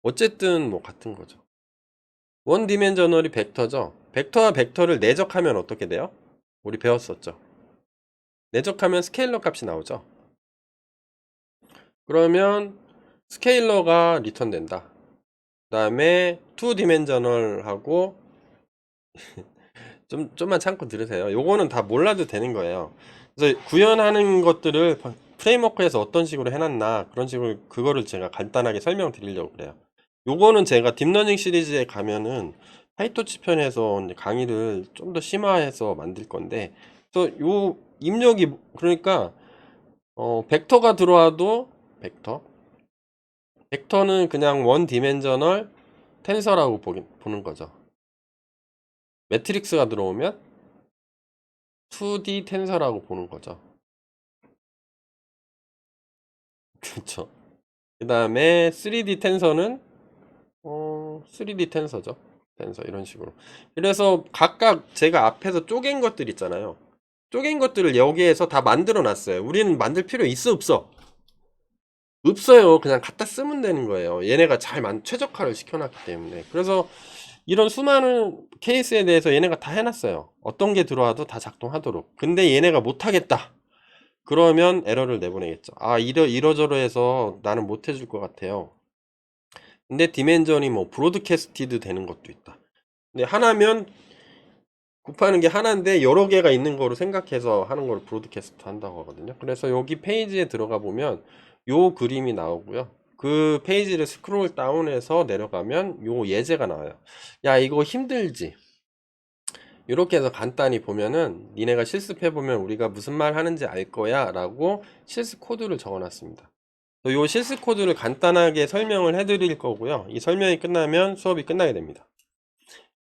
A: 어쨌든 뭐 같은 거죠. 원 디멘저널이 벡터죠. 벡터와 벡터를 내적하면 어떻게 돼요? 우리 배웠었죠. 내적하면 스케일러 값이 나오죠. 그러면 스케일러가 리턴된다. 그 다음에 투 디멘저널하고 좀만 참고 들으세요. 요거는 다 몰라도 되는 거예요. 그래서 구현하는 것들을 프레임워크에서 어떤 식으로 해놨나 그런 식으로 그거를 제가 간단하게 설명드리려고 그래요. 요거는 제가 딥러닝 시리즈에 가면은 파이토치 편에서 강의를 좀 더 심화해서 만들 건데 그래서 요 입력이 그러니까 벡터가 들어와도 벡터는 그냥 원 디멘저널 텐서라고 보는 거죠. 매트릭스가 들어오면 2D 텐서라고 보는 거죠. 그렇죠. 그 다음에 3D 텐서는 3D 텐서죠. 텐서 이런 식으로. 그래서 각각 제가 앞에서 쪼갠 것들 있잖아요. 쪼갠 것들을 여기에서 다 만들어 놨어요. 우리는 만들 필요 있어 없어? 없어요. 그냥 갖다 쓰면 되는 거예요. 얘네가 잘 최적화를 시켜놨기 때문에. 그래서 이런 수많은 케이스에 대해서 얘네가 다 해놨어요. 어떤 게 들어와도 다 작동하도록. 근데 얘네가 못하겠다. 그러면 에러를 내보내겠죠. 이러저러 해서 나는 못 해줄 것 같아요. 근데 디멘전이 뭐 브로드캐스티드 되는 것도 있다. 근데 하나면 곱하는 게 하나인데 여러 개가 있는 거로 생각해서 하는 걸 브로드캐스트 한다고 하거든요. 그래서 여기 페이지에 들어가 보면 요 그림이 나오고요. 그 페이지를 스크롤 다운해서 내려가면 요 예제가 나와요. 야, 이거 힘들지? 이렇게 해서 간단히 보면은 니네가 실습해 보면 우리가 무슨 말 하는지 알 거야 라고 실습 코드를 적어 놨습니다. 요 실습 코드를 간단하게 설명을 해 드릴 거고요. 이 설명이 끝나면 수업이 끝나게 됩니다.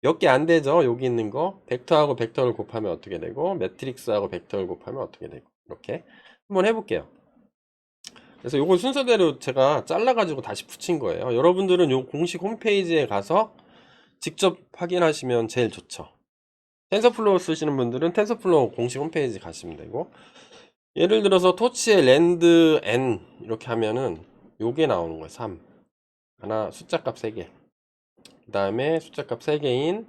A: 몇 개 안 되죠? 여기 있는 거 벡터하고 벡터를 곱하면 어떻게 되고 매트릭스하고 벡터를 곱하면 어떻게 되고 이렇게 한번 해볼게요. 그래서 요건 순서대로 제가 잘라가지고 다시 붙인 거예요. 여러분들은 요 공식 홈페이지에 가서 직접 확인하시면 제일 좋죠. 텐서플로우 쓰시는 분들은 텐서플로우 공식 홈페이지 가시면 되고, 예를 들어서 토치의 랜드 n 이렇게 하면은 요게 나오는 거예요. 3 하나 숫자값 3개, 그 다음에 숫자값 3개인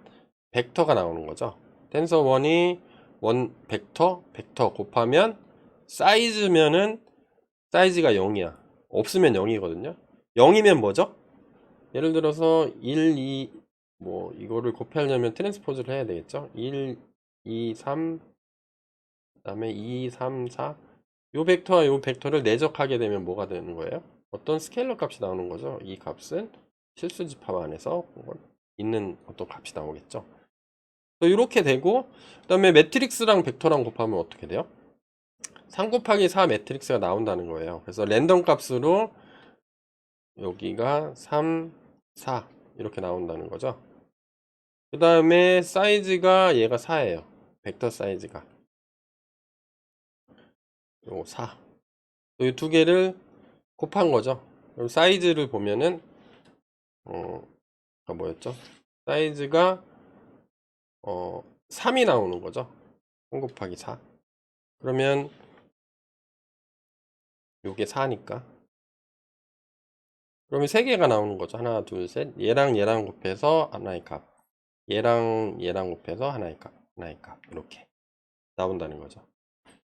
A: 벡터가 나오는 거죠. 텐서 1이 원 벡터 곱하면 사이즈면은 사이즈가 0이야. 없으면 0이거든요. 0이면 뭐죠? 예를 들어서 1, 2, 뭐 이거를 곱하려면 트랜스포즈를 해야 되겠죠. 1, 2, 3, 그 다음에 2, 3, 4. 요 벡터와 요 벡터를 내적하게 되면 뭐가 되는 거예요? 어떤 스케일러 값이 나오는 거죠. 이 값은 실수 집합 안에서 있는 어떤 값이 나오겠죠. 이렇게 되고, 그 다음에 매트릭스랑 벡터랑 곱하면 어떻게 돼요? 3 곱하기 4 매트릭스가 나온다는 거예요. 그래서 랜덤 값으로 여기가 3, 4 이렇게 나온다는 거죠. 그 다음에 사이즈가 얘가 4예요. 벡터 사이즈가 요 4. 이 두 개를 곱한 거죠. 그럼 사이즈를 보면은 뭐였죠? 사이즈가 3이 나오는 거죠. 3 곱하기 4. 그러면 요게 4니까. 그러면 3개가 나오는 거죠. 하나, 둘, 셋. 얘랑 얘랑 곱해서 하나의 값. 얘랑 얘랑 곱해서 하나의 값. 이렇게 나온다는 거죠.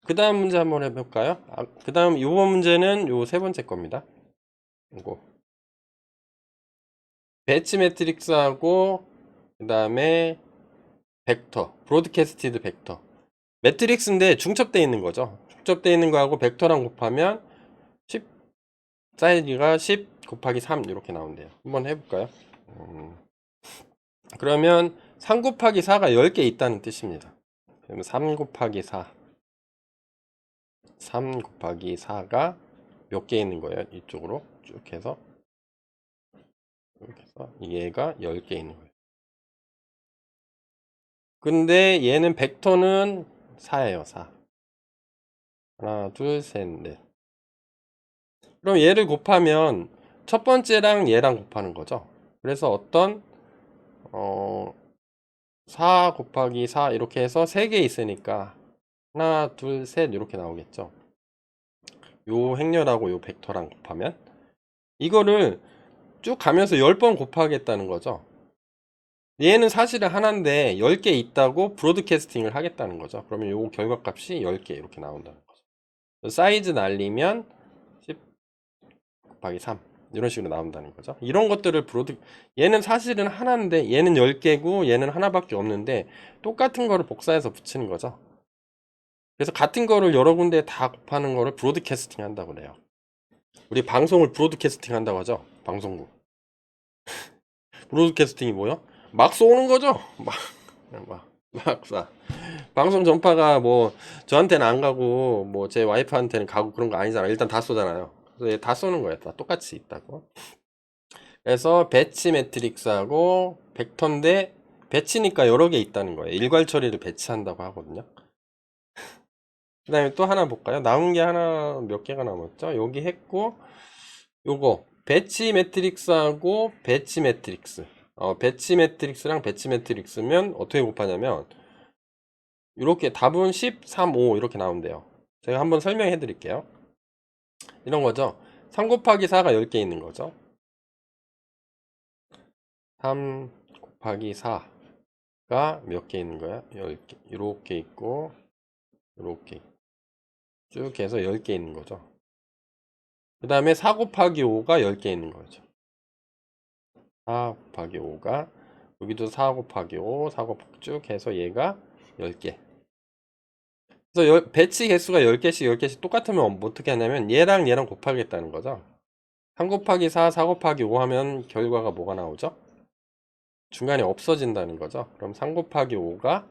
A: 그 다음 문제 한번 해볼까요? 그 다음 이번 문제는 요 세 번째 겁니다. 이거 배치 매트릭스하고 그 다음에 벡터, 브로드캐스티드 벡터. 매트릭스인데 중첩되어 있는 거죠. 중첩되어 있는 거하고 벡터랑 곱하면 10, 사이즈가 10 곱하기 3 이렇게 나온대요. 한번 해볼까요? 그러면 3 곱하기 4가 10개 있다는 뜻입니다. 그러면 3 곱하기 4, 3 곱하기 4가 몇 개 있는 거예요? 이쪽으로 쭉 해서 이렇게 해서 얘가 10개 있는 거예요. 근데 얘는 벡터는 4예요. 4. 하나, 둘, 셋, 넷. 그럼 얘를 곱하면 첫 번째랑 얘랑 곱하는 거죠. 그래서 어떤 4 곱하기 4 이렇게 해서 3개 있으니까 하나, 둘, 셋 이렇게 나오겠죠. 요 행렬하고 요 벡터랑 곱하면 이거를 쭉 가면서 10번 곱하겠다는 거죠. 얘는 사실은 하나인데 10개 있다고 브로드캐스팅을 하겠다는 거죠. 그러면 요 결과값이 10개 이렇게 나온다는 거죠. 사이즈 날리면 10 곱하기 3 이런 식으로 나온다는 거죠. 이런 것들을 얘는 사실은 하나인데 얘는 10개고 얘는 하나밖에 없는데 똑같은 거를 복사해서 붙이는 거죠. 그래서 같은 거를 여러 군데 다 곱하는 거를 브로드캐스팅 한다고 그래요. 우리 방송을 브로드캐스팅 한다고 하죠. 방송국. 브로드캐스팅이 뭐요? 막 쏘는 거죠. 막 쏴. 방송 전파가 뭐 저한테는 안 가고 뭐 제 와이프한테는 가고 그런 거 아니잖아요. 일단 다 쏘잖아요. 그래서 얘다 쏘는 거예요. 다 똑같이 있다고. 그래서 배치 매트릭스하고 벡터인데 배치니까 여러 개 있다는 거예요. 일괄 처리를 배치한다고 하거든요. 그 다음에 또 하나 볼까요? 남은 게 하나 몇 개가 남았죠? 여기 했고 요거 배치 매트릭스하고 배치 매트릭스 배치 매트릭스랑 배치 매트릭스면 어떻게 곱하냐면 이렇게 답은 10, 3, 5 이렇게 나온대요. 제가 한번 설명해 드릴게요. 이런 거죠. 3 곱하기 4가 10개 있는 거죠. 3 곱하기 4가 몇 개 있는 거야? 10개. 이렇게 있고 이렇게 쭉 해서 10개 있는 거죠. 그 다음에 4 곱하기 5가 10개 있는 거죠. 4 곱하기 5가 여기도 4 곱하기 5, 4 곱하기 쭉 해서 얘가 10개. 그래서 배치 개수가 10개씩 10개씩 똑같으면 어떻게 하냐면 얘랑 얘랑 곱하겠다는 거죠. 3 곱하기 4, 4 곱하기 5 하면 결과가 뭐가 나오죠? 중간에 없어진다는 거죠. 그럼 3 곱하기 5가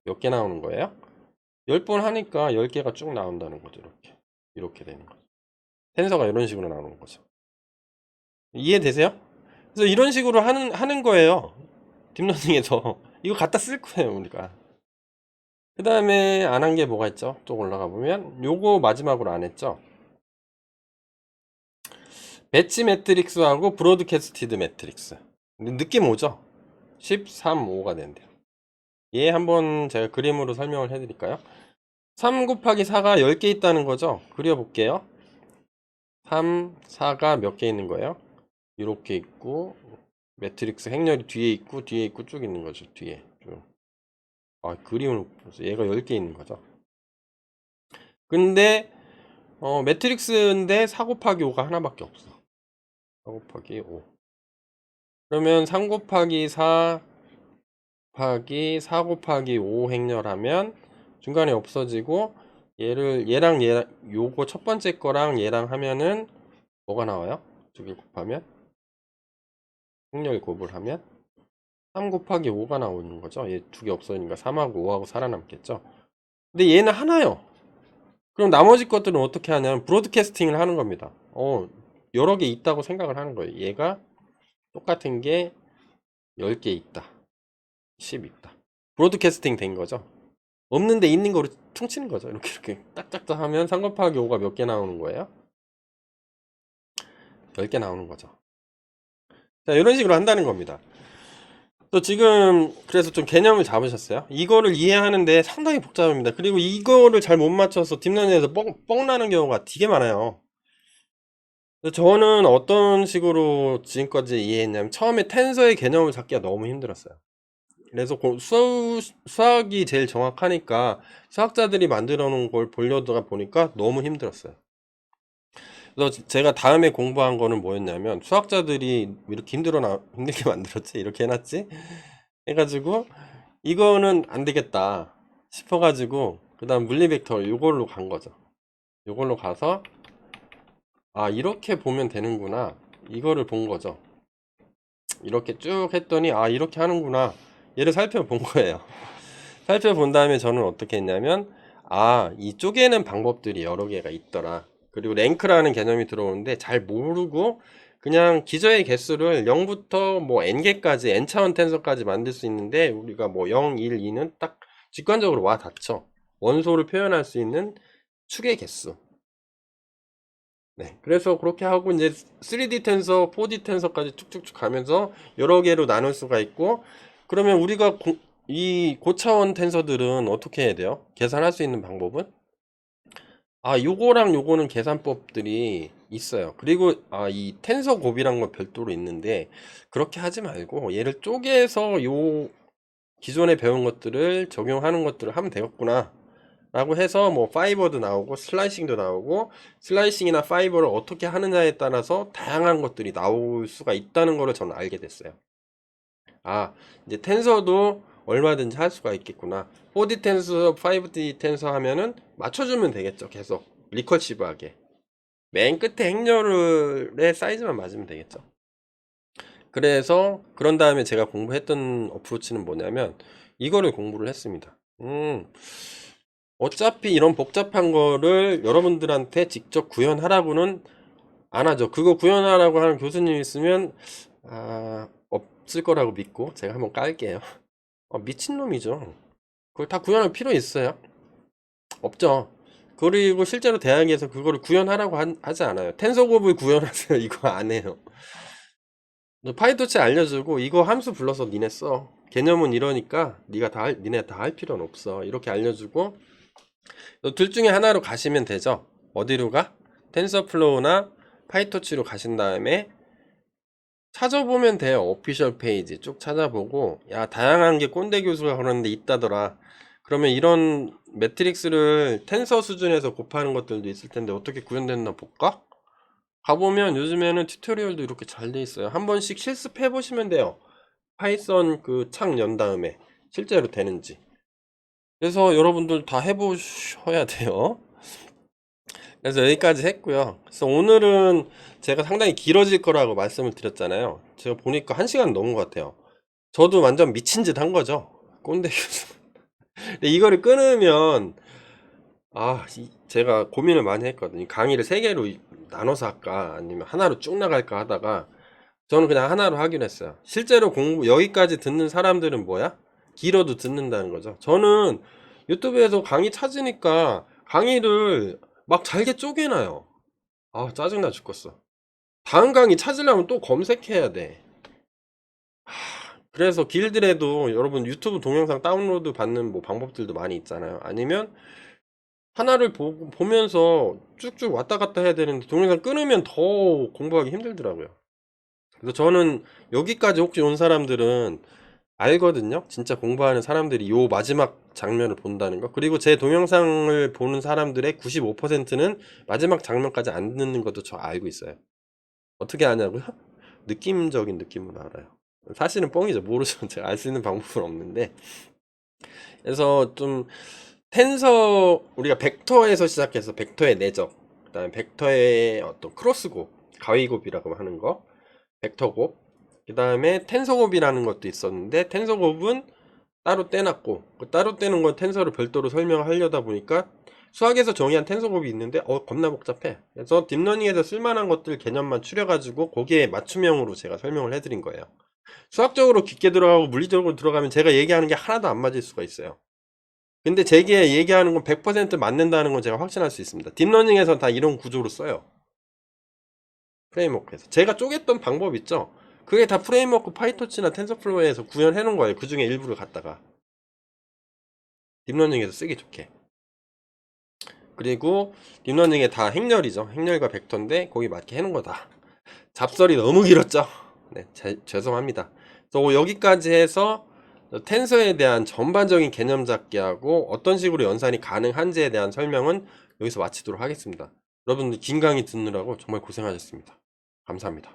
A: 몇 개 나오는 거예요? 10번 하니까 10개가 쭉 나온다는 거죠. 이렇게 되는 거죠. 텐서가 이런 식으로 나오는 거죠. 이해되세요? 그래서 이런 식으로 하는 거예요. 딥러닝에서. 이거 갖다 쓸 거예요, 우리가. 그 다음에 안 한 게 뭐가 있죠? 쭉 올라가 보면 요거 마지막으로 안 했죠? 배치 매트릭스하고 브로드캐스티드 매트릭스. 느낌 오죠? 13, 5가 된대요. 얘 한번 제가 그림으로 설명을 해드릴까요? 3 곱하기 4가 10개 있다는 거죠? 그려볼게요. 3, 4가 몇 개 있는 거예요? 이렇게 있고 매트릭스 행렬이 뒤에 있고 쭉 있는 거죠. 뒤에 쭉. 그림을 보세요. 얘가 10개 있는 거죠. 근데 매트릭스인데 4 곱하기 5가 하나밖에 없어. 4 곱하기 5. 그러면 3 곱하기 4 곱하기 4 곱하기 5 행렬하면 중간에 없어지고 얘랑 요거 첫 번째 거랑 얘랑 하면은 뭐가 나와요? 두 개 곱하면 행렬 곱을 하면 3 곱하기 5가 나오는 거죠. 얘 두 개 없어지니까 3하고 5하고 살아남겠죠. 근데 얘는 하나요. 그럼 나머지 것들은 어떻게 하냐면 브로드캐스팅을 하는 겁니다. 여러 개 있다고 생각을 하는 거예요. 얘가 똑같은 게 10개 있다. 10 있다. 브로드캐스팅 된 거죠. 없는데 있는 거로 퉁치는 거죠. 이렇게 딱딱딱 하면 3 곱하기 5가 몇 개 나오는 거예요? 10개 나오는 거죠. 자, 이런 식으로 한다는 겁니다. 또 지금 그래서 좀 개념을 잡으셨어요? 이거를 이해하는데 상당히 복잡합니다. 그리고 이거를 잘 못 맞춰서 딥러닝에서 뻥 나는 경우가 되게 많아요. 저는 어떤 식으로 지금까지 이해했냐면 처음에 텐서의 개념을 잡기가 너무 힘들었어요. 그래서 수학이 제일 정확하니까 수학자들이 만들어 놓은 걸 보려다가 보니까 너무 힘들었어요. 그래서 제가 다음에 공부한 거는 뭐였냐면 수학자들이 이렇게 힘들게 만들었지? 이렇게 해놨지? 해가지고 이거는 안 되겠다 싶어가지고 그 다음 물리벡터 이걸로 간 거죠. 이걸로 가서 이렇게 보면 되는구나 이거를 본 거죠. 이렇게 쭉 했더니 이렇게 하는구나 얘를 살펴본 거예요. 살펴본 다음에 저는 어떻게 했냐면 이 쪼개는 방법들이 여러 개가 있더라. 그리고 랭크라는 개념이 들어오는데 잘 모르고 그냥 기저의 개수를 0부터 뭐 n개까지 n차원 텐서까지 만들 수 있는데 우리가 뭐 0, 1, 2는 딱 직관적으로 와 닿죠. 원소를 표현할 수 있는 축의 개수. 네, 그래서 그렇게 하고 이제 3D 텐서, 4D 텐서까지 쭉쭉쭉 가면서 여러 개로 나눌 수가 있고 그러면 우리가 이 고차원 텐서들은 어떻게 해야 돼요? 계산할 수 있는 방법은? 요거랑 요거는 계산법들이 있어요. 그리고 이 텐서 곱이란 건 별도로 있는데 그렇게 하지 말고 얘를 쪼개서 요 기존에 배운 것들을 적용하는 것들을 하면 되겠구나 라고 해서 뭐 파이버도 나오고 슬라이싱도 나오고 슬라이싱이나 파이버를 어떻게 하느냐에 따라서 다양한 것들이 나올 수가 있다는 거를 저는 알게 됐어요. 이제 텐서도 얼마든지 할 수가 있겠구나. 4D 텐서, 5D 텐서 하면은 맞춰주면 되겠죠. 계속 리커시브하게 맨 끝에 행렬의 사이즈만 맞으면 되겠죠. 그래서 그런 다음에 제가 공부했던 어프로치는 뭐냐면 이거를 공부를 했습니다. 어차피 이런 복잡한 거를 여러분들한테 직접 구현하라고는 안 하죠. 그거 구현하라고 하는 교수님 있으면 없을 거라고 믿고 제가 한번 깔게요. 미친놈이죠. 그걸 다 구현할 필요 있어요? 없죠. 그리고 실제로 대학에서 그거를 구현하라고 하지 않아요. 텐서곱을 구현하세요. 이거 안 해요. 파이토치 알려주고 이거 함수 불러서 니네 써. 개념은 이러니까 니네 다 할 필요는 없어. 이렇게 알려주고 둘 중에 하나로 가시면 되죠. 어디로 가? 텐서플로우나 파이토치로 가신 다음에 찾아보면 돼요. 오피셜 페이지 쭉 찾아보고 다양한 게 꼰대 교수가 그러는데 있다더라. 그러면 이런 매트릭스를 텐서 수준에서 곱하는 것들도 있을 텐데 어떻게 구현됐나 볼까? 가보면 요즘에는 튜토리얼도 이렇게 잘 돼 있어요. 한 번씩 실습해 보시면 돼요. 파이썬 그 창 연 다음에 실제로 되는지. 그래서 여러분들 다 해보셔야 돼요. 그래서 여기까지 했고요. 그래서 오늘은 제가 상당히 길어질 거라고 말씀을 드렸잖아요. 제가 보니까 1시간 넘은 것 같아요. 저도 완전 미친 짓 한 거죠. 꼰대 교수. 근데 이거를 끊으면 제가 고민을 많이 했거든요. 강의를 3개로 나눠서 할까 아니면 하나로 쭉 나갈까 하다가 저는 그냥 하나로 하기로 했어요. 실제로 여기까지 듣는 사람들은 뭐야? 길어도 듣는다는 거죠. 저는 유튜브에서 강의 찾으니까 강의를 막 잘게 쪼개놔요. 짜증나 죽겠어. 다음 강의 찾으려면 또 검색해야 돼. 그래서 길더라도 여러분 유튜브 동영상 다운로드 받는 뭐 방법들도 많이 있잖아요. 아니면 하나를 보면서 쭉쭉 왔다 갔다 해야 되는데 동영상 끊으면 더 공부하기 힘들더라고요. 그래서 저는 여기까지 혹시 온 사람들은 알거든요. 진짜 공부하는 사람들이 요 마지막 장면을 본다는 거. 그리고 제 동영상을 보는 사람들의 95%는 마지막 장면까지 안 듣는 것도 저 알고 있어요. 어떻게 아냐고요? 느낌적인 느낌으로 알아요. 사실은 뻥이죠. 모르죠. 제가 알 수 있는 방법은 없는데. 그래서 좀 텐서 우리가 벡터에서 시작해서 벡터의 내적, 그다음에 벡터의 어떤 크로스곱, 가위곱이라고 하는 거, 벡터곱, 그다음에 텐서곱이라는 것도 있었는데 텐서곱은 따로 떼놨고 그 따로 떼는 건 텐서를 별도로 설명하려다 보니까 수학에서 정의한 텐서곱이 있는데 겁나 복잡해. 그래서 딥러닝에서 쓸만한 것들 개념만 추려가지고 거기에 맞춤형으로 제가 설명을 해드린 거예요. 수학적으로 깊게 들어가고 물리적으로 들어가면 제가 얘기하는 게 하나도 안 맞을 수가 있어요. 근데 제게 얘기하는 건 100% 맞는다는 건 제가 확신할 수 있습니다. 딥러닝에서 다 이런 구조로 써요. 프레임워크에서. 제가 쪼갰던 방법 있죠? 그게 다 프레임워크 파이토치나 텐서플로우에서 구현해 놓은 거예요. 그 중에 일부를 갖다가. 딥러닝에서 쓰기 좋게. 그리고 딥러닝에 다 행렬이죠. 행렬과 벡터인데 거기 맞게 해놓은 거다. 잡설이 너무 길었죠? 네, 죄송합니다. 또 여기까지 해서 텐서에 대한 전반적인 개념 잡기하고 어떤 식으로 연산이 가능한지에 대한 설명은 여기서 마치도록 하겠습니다. 여러분들 긴 강의 듣느라고 정말 고생하셨습니다. 감사합니다.